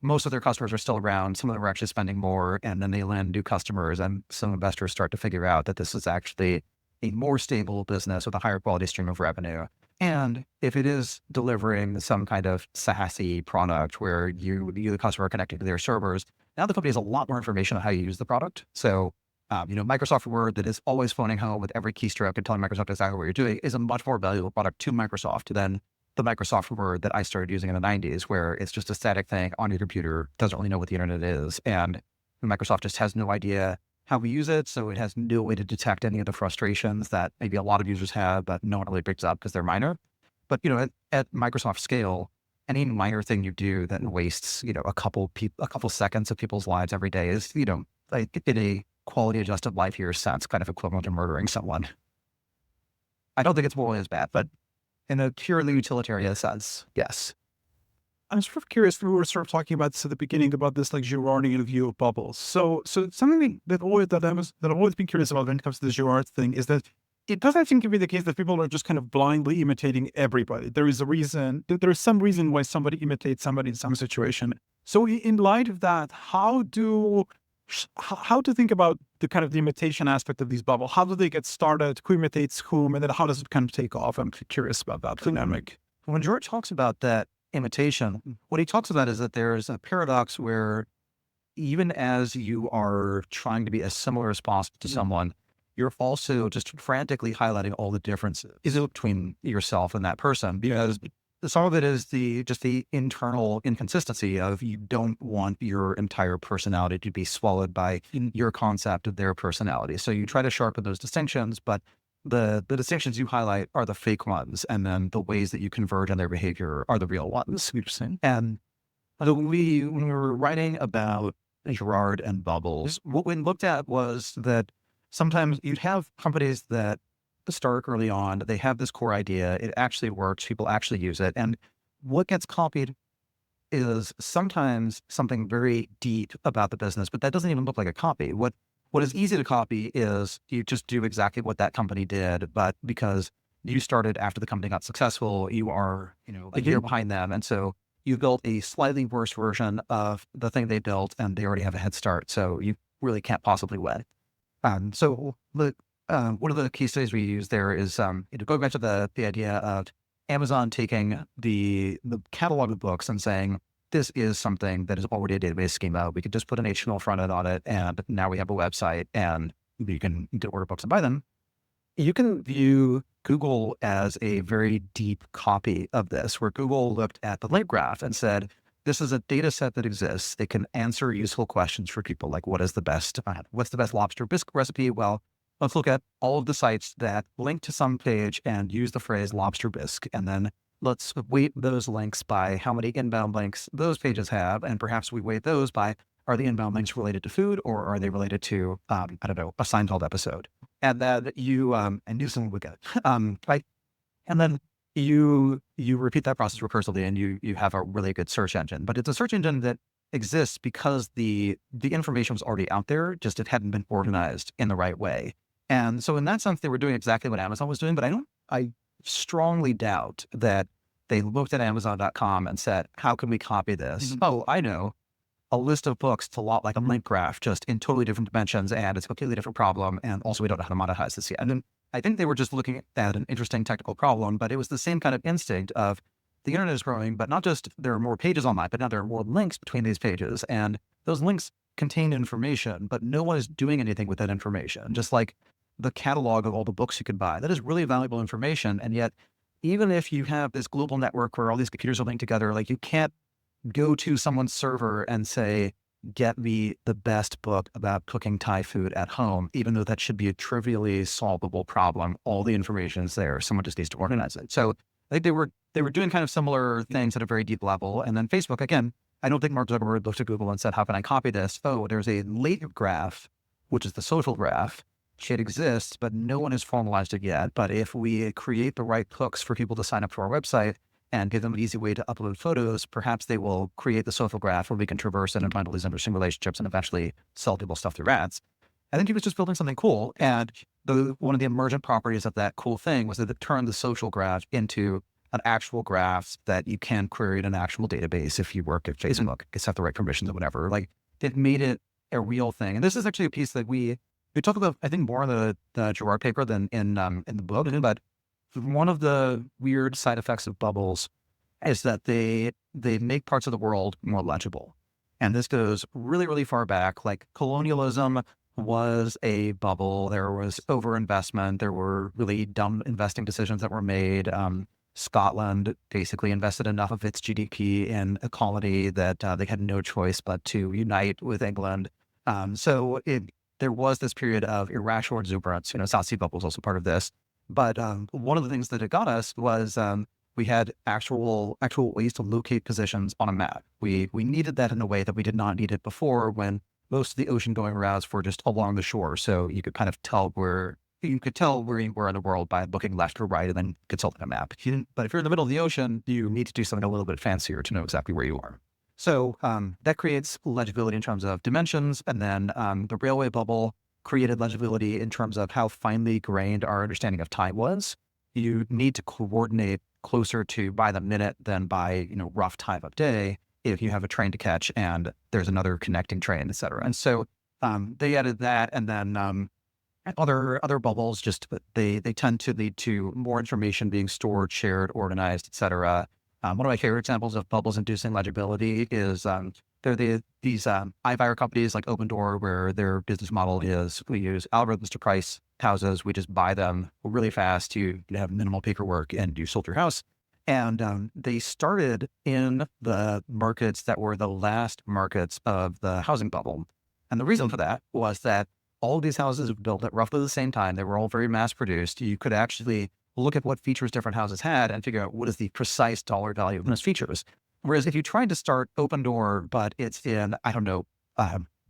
most of their customers are still around. Some of them are actually spending more, and then they land new customers, and some investors start to figure out that this is actually a more stable business with a higher quality stream of revenue. And if it is delivering some kind of SaaS-y product where you, the customer, are connected to their servers, now the company has a lot more information on how you use the product. So, Microsoft Word, that is always phoning home with every keystroke and telling Microsoft exactly what you're doing, is a much more valuable product to Microsoft than the Microsoft Word that I started using in the 90s, where it's just a static thing on your computer, doesn't really know what the internet is. And Microsoft just has no idea how we use it. So it has no way to detect any of the frustrations that maybe a lot of users have, but no one really picks up because they're minor. But, at Microsoft scale, any minor thing you do that wastes, a couple seconds of people's lives every day is, like, in a quality adjusted life year sense, kind of equivalent to murdering someone. I don't think it's morally as bad, but in a purely utilitarian sense, yes. I'm sort of curious. We were sort of talking about this at the beginning about this, like, Girardian view of bubbles. So something that I've always been curious about when it comes to the Girard thing is that it doesn't seem to be the case that people are just kind of blindly imitating everybody. There is some reason why somebody imitates somebody in some situation. So in light of that, how to think about the kind of the imitation aspect of these bubbles? How do they get started? Who imitates whom? And then how does it kind of take off? I'm curious about that dynamic. When George talks about that imitation, what he talks about is that there's a paradox where even as you are trying to be as similar as possible to someone, you're also just frantically highlighting all the differences between yourself and that person, because some of it is just the internal inconsistency of, you don't want your entire personality to be swallowed by your concept of their personality. So you try to sharpen those distinctions, but the distinctions you highlight are the fake ones, and then the ways that you converge on their behavior are the real ones. And when we were writing about Girard and bubbles, what we looked at was that sometimes you'd have companies that start early on, they have this core idea, it actually works, people actually use it, and what gets copied is sometimes something very deep about the business, but that doesn't even look like a copy. What is easy to copy is you just do exactly what that company did, but because you started after the company got successful. You are, a year behind them. And so you built a slightly worse version of the thing they built, and they already have a head start. So you really can't possibly win. So one of the key studies we use there is, going back to the idea of Amazon taking the catalog of books and saying, this is something that is already a database schema. We could just put an HTML front end on it, and now we have a website, and you can order books and buy them. You can view Google as a very deep copy of this, where Google looked at the link graph and said, this is a data set that exists. It can answer useful questions for people, like what's the best lobster bisque recipe? Well, let's look at all of the sites that link to some page and use the phrase lobster bisque. And then let's weight those links by how many inbound links those pages have. And perhaps we weight those by, are the inbound links related to food, or are they related to, a Seinfeld episode? And then I knew someone would get it. Right. And then you repeat that process recursively, and you have a really good search engine. But it's a search engine that exists because the information was already out there, just it hadn't been organized in the right way. And so in that sense, they were doing exactly what Amazon was doing, but I strongly doubt that they looked at Amazon.com and said, how can we copy this? Mm-hmm. Oh, I know. A list of books, it's a lot like a link graph, just in totally different dimensions, and it's a completely different problem. And also, we don't know how to monetize this yet. And I think they were just looking at an interesting technical problem, but it was the same kind of instinct of the internet is growing, but not just there are more pages online, but now there are more links between these pages. And those links contain information, but no one is doing anything with that information. Just like the catalog of all the books you could buy, that is really valuable information. And yet, even if you have this global network where all these computers are linked together, like you can't go to someone's server and say, get me the best book about cooking Thai food at home, even though that should be a trivially solvable problem. All the information is there. Someone just needs to organize it. So I think they were doing kind of similar things at a very deep level. And then Facebook, again, I don't think Mark Zuckerberg looked at Google and said, how can I copy this? Oh, there's a latent graph, which is the social graph. It exists, but no one has formalized it yet. But if we create the right hooks for people to sign up to our website and give them an easy way to upload photos, perhaps they will create the social graph where we can traverse it and find all these interesting relationships and eventually sell people stuff through ads. I think he was just building something cool. And one of the emergent properties of that cool thing was that it turned the social graph into an actual graph that you can query in an actual database if you work at Facebook, set the right permissions or whatever. Like, it made it a real thing. And this is actually a piece that we talk about, I think, more in the Gerard paper than in the book. But one of the weird side effects of bubbles is that they make parts of the world more legible. And this goes really, really far back. Like, colonialism was a bubble. There was overinvestment. There were really dumb investing decisions that were made. Scotland basically invested enough of its GDP in a colony that they had no choice but to unite with England. So there was this period of irrational exuberance. South Sea bubble was also part of this. But one of the things that it got us was we had actual ways to locate positions on a map. We needed that in a way that we did not need it before, when most of the ocean-going routes were just along the shore. So you could kind of tell where you were in the world by looking left or right and then consulting a map. But if you're in the middle of the ocean, you need to do something a little bit fancier to know exactly where you are. So that creates legibility in terms of dimensions. And then the railway bubble created legibility in terms of how finely grained our understanding of time was. You need to coordinate closer to by the minute than by, rough time of day if you have a train to catch and there's another connecting train, et cetera. And so they added that. And then other bubbles, just they tend to lead to more information being stored, shared, organized, et cetera. One of my favorite examples of bubbles inducing legibility is there are these iBuyer companies like Open Door, where their business model is we use algorithms to price houses. We just buy them really fast. You have minimal paperwork and you sold your house. And they started in the markets that were the last markets of the housing bubble. And the reason for that was that all of these houses were built at roughly the same time. They were all very mass produced. You could actually look at what features different houses had and figure out what is the precise dollar value of those features. Whereas if you tried to start Open Door, but it's in,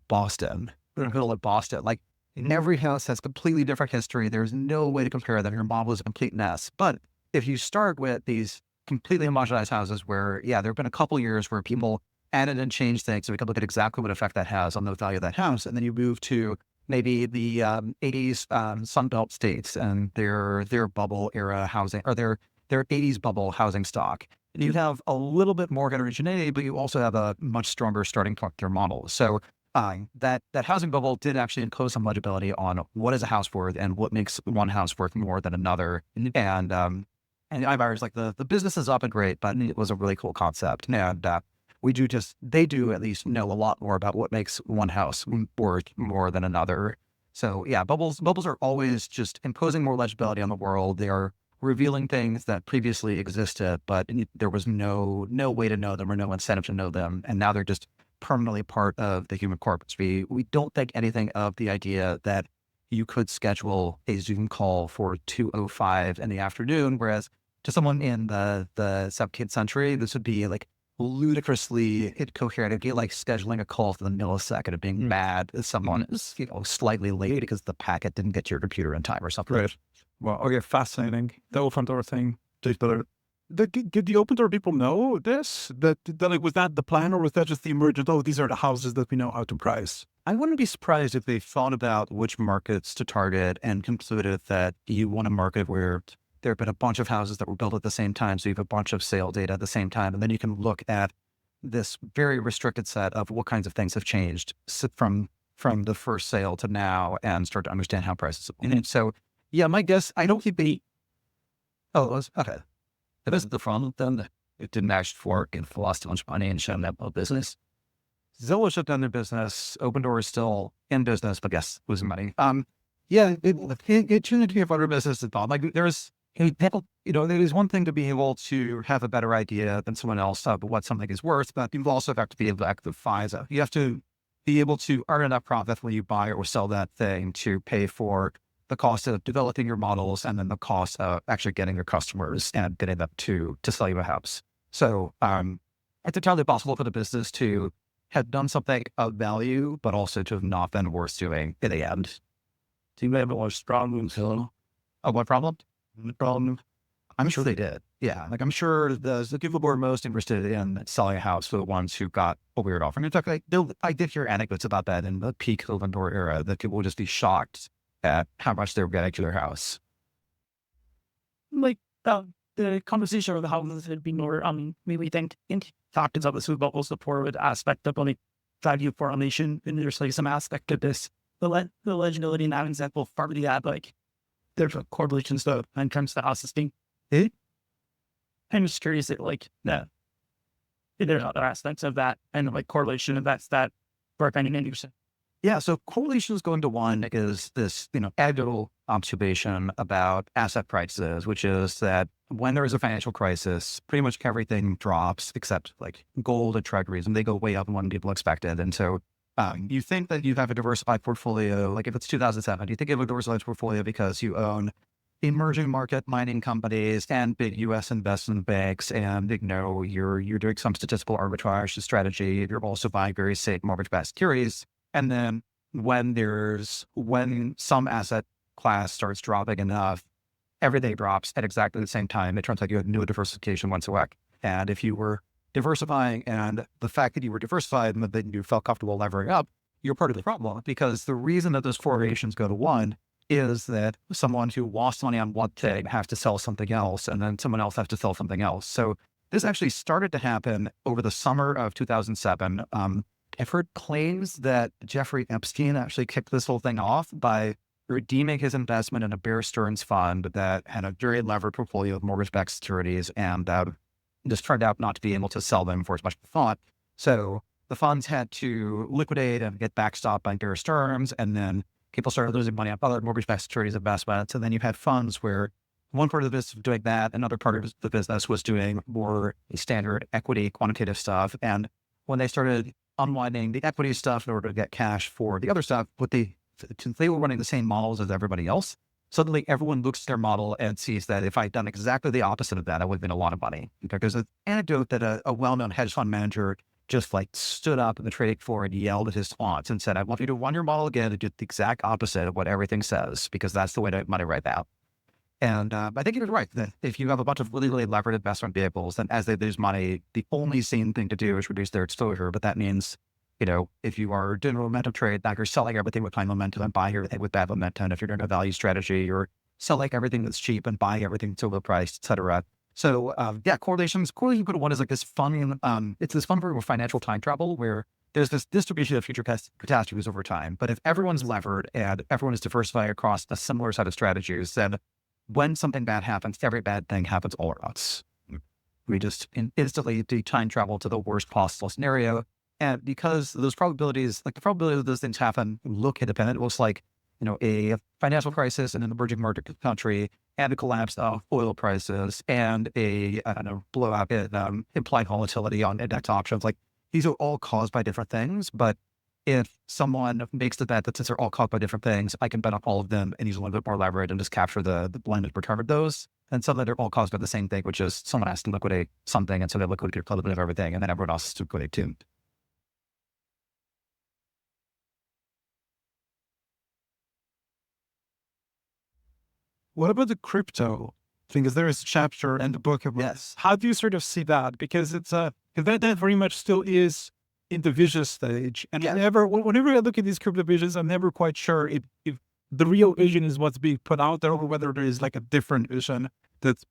Boston, in the middle of Boston, like every house has completely different history. There's no way to compare them. Your model is a complete mess. But if you start with these completely homogenized houses where, there have been a couple years where people added and changed things, so we can look at exactly what effect that has on the value of that house. And then you move to maybe the 80s Sunbelt states and their bubble era housing, or their 80s bubble housing stock. And you have a little bit more heterogeneity, but you also have a much stronger starting point with your model. So that housing bubble did actually impose some legibility on what is a house worth and what makes one house worth more than another. And iBuyers, like the business is up and great, but it was a really cool concept. And they do at least know a lot more about what makes one house worth more than another. So yeah, bubbles are always just imposing more legibility on the world. They are revealing things that previously existed, but there was no way to know them or no incentive to know them. And now they're just permanently part of the human corpus. We don't think anything of the idea that you could schedule a Zoom call for 2:05 in the afternoon, whereas to someone in the 17th century, this would be like ludicrously incoherent. It'd be like scheduling a call for the millisecond of being mad if someone is, slightly late because the packet didn't get to your computer in time or something. Right. Well, okay, fascinating. The open door thing. Did the open door people know this? That was that the plan, or was that just the emergent? Oh, these are the houses that we know how to price. I wouldn't be surprised if they thought about which markets to target and concluded that you want a market where there have been a bunch of houses that were built at the same time. So you have a bunch of sale data at the same time. And then you can look at this very restricted set of what kinds of things have changed from the first sale to now and start to understand how prices have changed. So yeah, my guess, I don't think they, oh, it was, okay. If this is the problem, then it didn't actually work and lost a bunch of money and shut down business. Zillow shut down their business. Open Door is still in business, but yes, losing money. Yeah, it turned into a better business at all. Like there's one thing to be able to have a better idea than someone else of what something is worth, but you also have to be able to actualize it. You have to be able to earn enough profit when you buy or sell that thing to pay for the cost of developing your models and then the cost of actually getting your customers and getting them to sell you a house. So it's entirely possible for the business to have done something of value, but also to have not been worth doing in the end. Do you have a strong Zillow? Oh, what problem? The problem? I'm sure they did. Yeah. Like I'm sure the people who were most interested in selling a house were the ones who got a weird offer. And in fact, I did hear anecdotes about that in the peak open door era, that people would just be shocked at how much they were getting to their house. Like the conversation of the houses would be more, maybe think factors of this, but also forward aspect of like value formation. And there's like some aspect of this, the legibility and that example, partly that like there's a correlation stuff in terms of the houses being. I'm just curious that like that there's other aspects of that and like correlation, and that's that for finding interesting. Yeah, so correlations going to one is this, anecdotal observation about asset prices, which is that when there is a financial crisis, pretty much everything drops except like gold and treasuries, and they go way up when people expected. And so you think that you have a diversified portfolio, like if it's 2007, you think you have a diversified portfolio because you own emerging market mining companies and big U.S. investment banks, and you're doing some statistical arbitrage strategy. You're also buying very safe mortgage-backed securities. And then when some asset class starts dropping enough, everything drops at exactly the same time. It turns out you had no diversification whatsoever. And if you were diversifying, and the fact that you were diversified and that you felt comfortable levering up, you're part of the problem, because the reason that those correlations go to one is that someone who lost money on one thing has to sell something else, and then someone else has to sell something else. So this actually started to happen over the summer of 2007. I've heard claims that Jeffrey Epstein actually kicked this whole thing off by redeeming his investment in a Bear Stearns fund that had a very levered portfolio of mortgage-backed securities, and just turned out not to be able to sell them for as much as thought. So the funds had to liquidate and get backstopped by Bear Stearns, and then people started losing money on other mortgage-backed securities investments. And then you had funds where one part of the business was doing that, another part of the business was doing more standard equity quantitative stuff. And when they started unwinding the equity stuff in order to get cash for the other stuff, since they were running the same models as everybody else, suddenly everyone looks at their model and sees that if I'd done exactly the opposite of that, I would have been a lot of money. There's an anecdote that a well-known hedge fund manager just like stood up in the trading floor and yelled at his quants and said, I want you to run your model again and do the exact opposite of what everything says, because that's the way to make money right now. And I think you're right that if you have a bunch of really, really levered investment vehicles, then as they lose money, the only sane thing to do is reduce their exposure. But that means if you are doing a momentum trade, like you're selling everything with high momentum and buying everything with bad momentum. If you're doing a value strategy, you're selling everything that's cheap and buying everything that's low priced, et cetera. So correlation one is like this fun, it's this fun version of financial time travel where there's this distribution of future catastrophes over time. But if everyone's levered and everyone is diversified across a similar set of strategies, then when something bad happens, every bad thing happens all at once. We just instantly do time travel to the worst possible scenario. And because those probabilities, like the probability of those things happen, look independent. It looks like, a financial crisis in an emerging market country and a collapse of oil prices and a blowout in implied volatility on index options. Like these are all caused by different things. But if someone makes the bet that since they're all caused by different things, I can bet on all of them and use a little bit more leverage and just capture the blended return of those. And some that are all caused by the same thing, which is someone has to liquidate something. And so they liquidate a little bit of everything. And then everyone else has to liquidate too. What about the crypto thing? Because there is a chapter in the book about how do you sort of see that? Because it's that very much still is in the vision stage. And whenever I look at these crypto visions, I'm never quite sure if the real vision is what's being put out there or whether there is like a different vision that,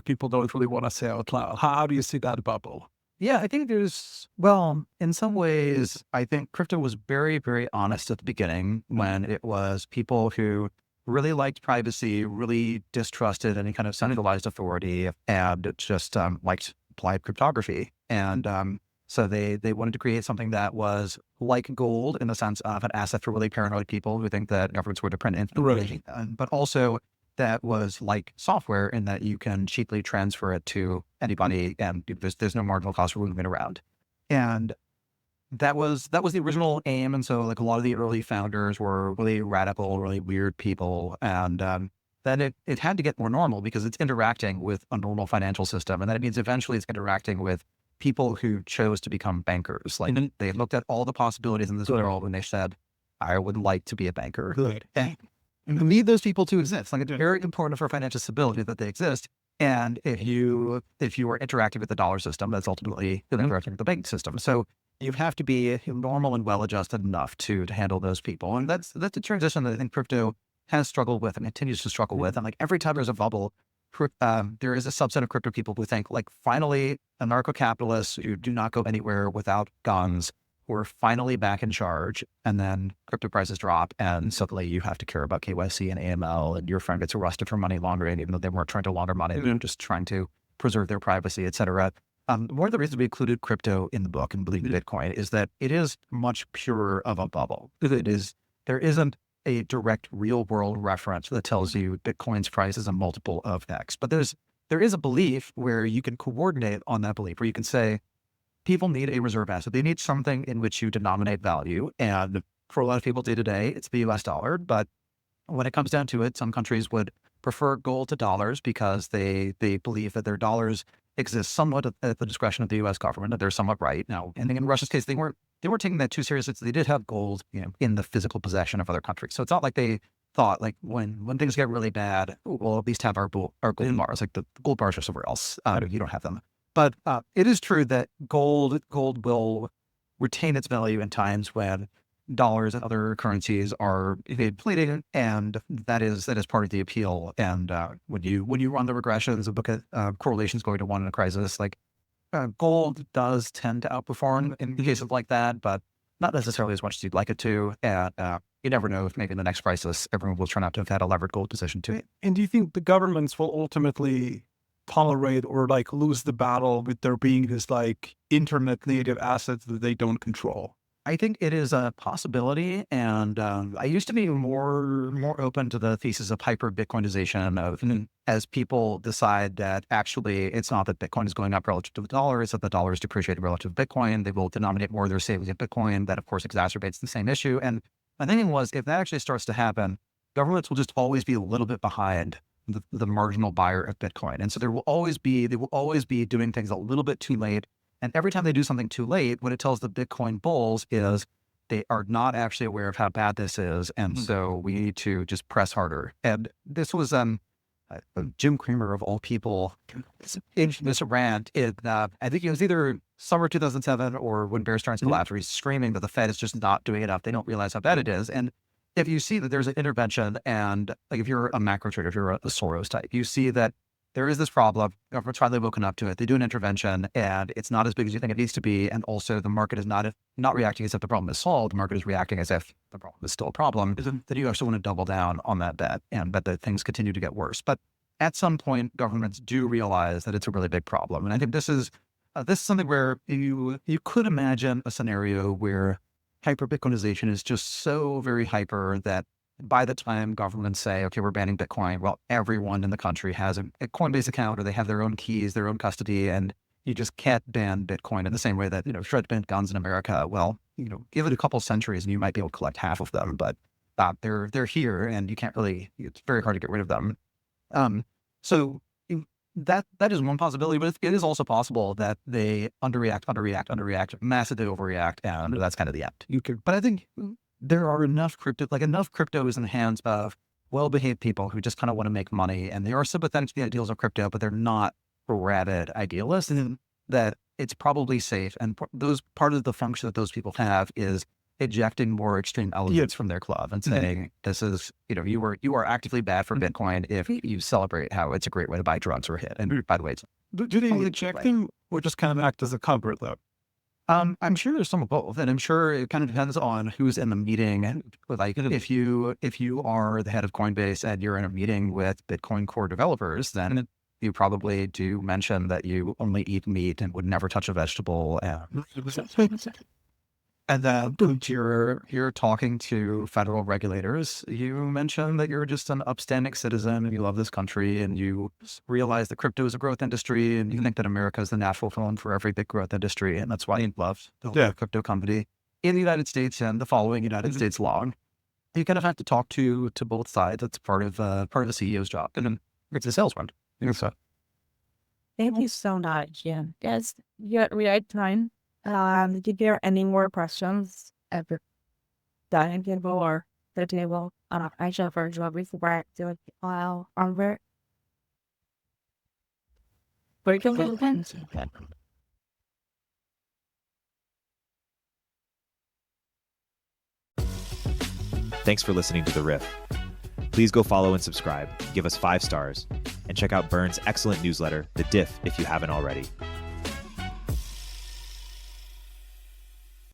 people don't really want to say out loud. How do you see that bubble? Yeah, I think in some ways, I think crypto was very, very honest at the beginning when it was people who really liked privacy, really distrusted any kind of centralized authority, and just liked applied cryptography. And so they wanted to create something that was like gold in the sense of an asset for really paranoid people who think that governments were to print information, but also that was like software in that you can cheaply transfer it to anybody and there's no marginal cost for moving it around. And that was the original aim. And so like a lot of the early founders were really radical, really weird people. And then it had to get more normal because it's interacting with a normal financial system. And that means eventually it's interacting with people who chose to become bankers. Like they looked at all the possibilities in this world and they said, I would like to be a banker. And we need those people to exist. Like it's very important for financial stability that they exist. And if you are interacting with the dollar system, that's ultimately interacting with the banking system. So you have to be normal and well-adjusted enough to handle those people. And that's a transition that I think crypto has struggled with and continues to struggle with. And like every time there's a bubble, there is a subset of crypto people who think like finally anarcho-capitalists who do not go anywhere without guns, we're finally back in charge. And then crypto prices drop and suddenly you have to care about KYC and AML and your friend gets arrested for money laundering, even though they weren't trying to launder money, they're just trying to preserve their privacy, et cetera. One of the reasons we included crypto in the book and believe in Bitcoin is that it is much purer of a bubble. There isn't a direct real world reference that tells you Bitcoin's price is a multiple of X, but there is a belief where you can coordinate on that belief, where you can say, people need a reserve asset. They need something in which you denominate value. And for a lot of people day to day, it's the US dollar. But when it comes down to it, some countries would prefer gold to dollars because they believe that their dollars exist somewhat at the discretion of the U.S. government, that they're somewhat right. Now, and in Russia's case, they weren't taking that too seriously. They did have gold, in the physical possession of other countries. So it's not like they thought like when things get really bad, we'll at least have our gold bars. Like the gold bars are somewhere else. You don't have them. But it is true that gold will retain its value in times when dollars and other currencies are depleting, and that is part of the appeal. And when you run the regressions and look at correlations going to one in a crisis, like gold does tend to outperform in cases like that, but not necessarily as much as you'd like it to. And you never know if maybe in the next crisis everyone will turn out to have had a levered gold position too. And do you think the governments will ultimately tolerate or like lose the battle with there being this like internet native assets that they don't control? I think it is a possibility, and I used to be more open to the thesis of hyper-Bitcoinization as people decide that actually it's not that Bitcoin is going up relative to the dollar, it's that the dollar is depreciating relative to Bitcoin. They will denominate more of their savings in Bitcoin. That, of course, exacerbates the same issue. And my thinking was, if that actually starts to happen, governments will just always be a little bit behind the marginal buyer of Bitcoin. And so they will always be doing things a little bit too late. And every time they do something too late, what it tells the Bitcoin bulls is they are not actually aware of how bad this is. And so we need to just press harder. And this was, Jim Cramer of all people in this rant in, I think it was either summer 2007 or when Bear Stearns collapsed, where he's screaming that the Fed is just not doing enough. They don't realize how bad it is. And if you see that there's an intervention, and like if you're a macro trader, if you're a Soros type, you see that there is this problem, government's finally woken up to it. They do an intervention and it's not as big as you think it needs to be. And also the market is not reacting as if the problem is solved. The market is reacting as if the problem is still a problem. Then you actually want to double down on that bet and bet that things continue to get worse. But at some point, governments do realize that it's a really big problem. And I think this is something where you could imagine a scenario where hyper-Bitcoinization is just so very hyper that by the time governments say, okay, we're banning Bitcoin, well, everyone in the country has a Coinbase account, or they have their own keys, their own custody, and you just can't ban Bitcoin in the same way that, Shred banned guns in America. Well, give it a couple centuries and you might be able to collect half of them, but they're here and you can't really, it's very hard to get rid of them. So that is one possibility, but it is also possible that they underreact, massively overreact, and that's kind of the end. But I think there are enough crypto is in the hands of well-behaved people who just kind of want to make money, and they are sympathetic to the ideals of crypto, but they're not rabid idealists, and that it's probably safe. And part of the function that those people have is ejecting more extreme elements from their club and saying, this is, you are actively bad for Bitcoin if you celebrate how it's a great way to buy drugs or hit. And by the way, Do they eject them or just kind of act as a cover, though? I'm sure there's some of both, and I'm sure it kind of depends on who's in the meeting. Like if you are the head of Coinbase and you're in a meeting with Bitcoin core developers, then you probably do mention that you only eat meat and would never touch a vegetable. And then you're talking to federal regulators, you mention that you're just an upstanding citizen and you love this country and you realize that crypto is a growth industry and you think that America is the natural home for every big growth industry. And that's why you love the crypto company in the United States and the following United States law. You kind of have to talk to both sides. That's part of the CEO's job. And then it's a sales one. So. Thank you so much. Yeah. Yes, you're at right time. Did there any more questions at the dining table or the table? I shall first job before do it while over. Thanks for listening to The Riff. Please go follow and subscribe, give us 5 stars, and check out Byrne's excellent newsletter, The Diff, if you haven't already.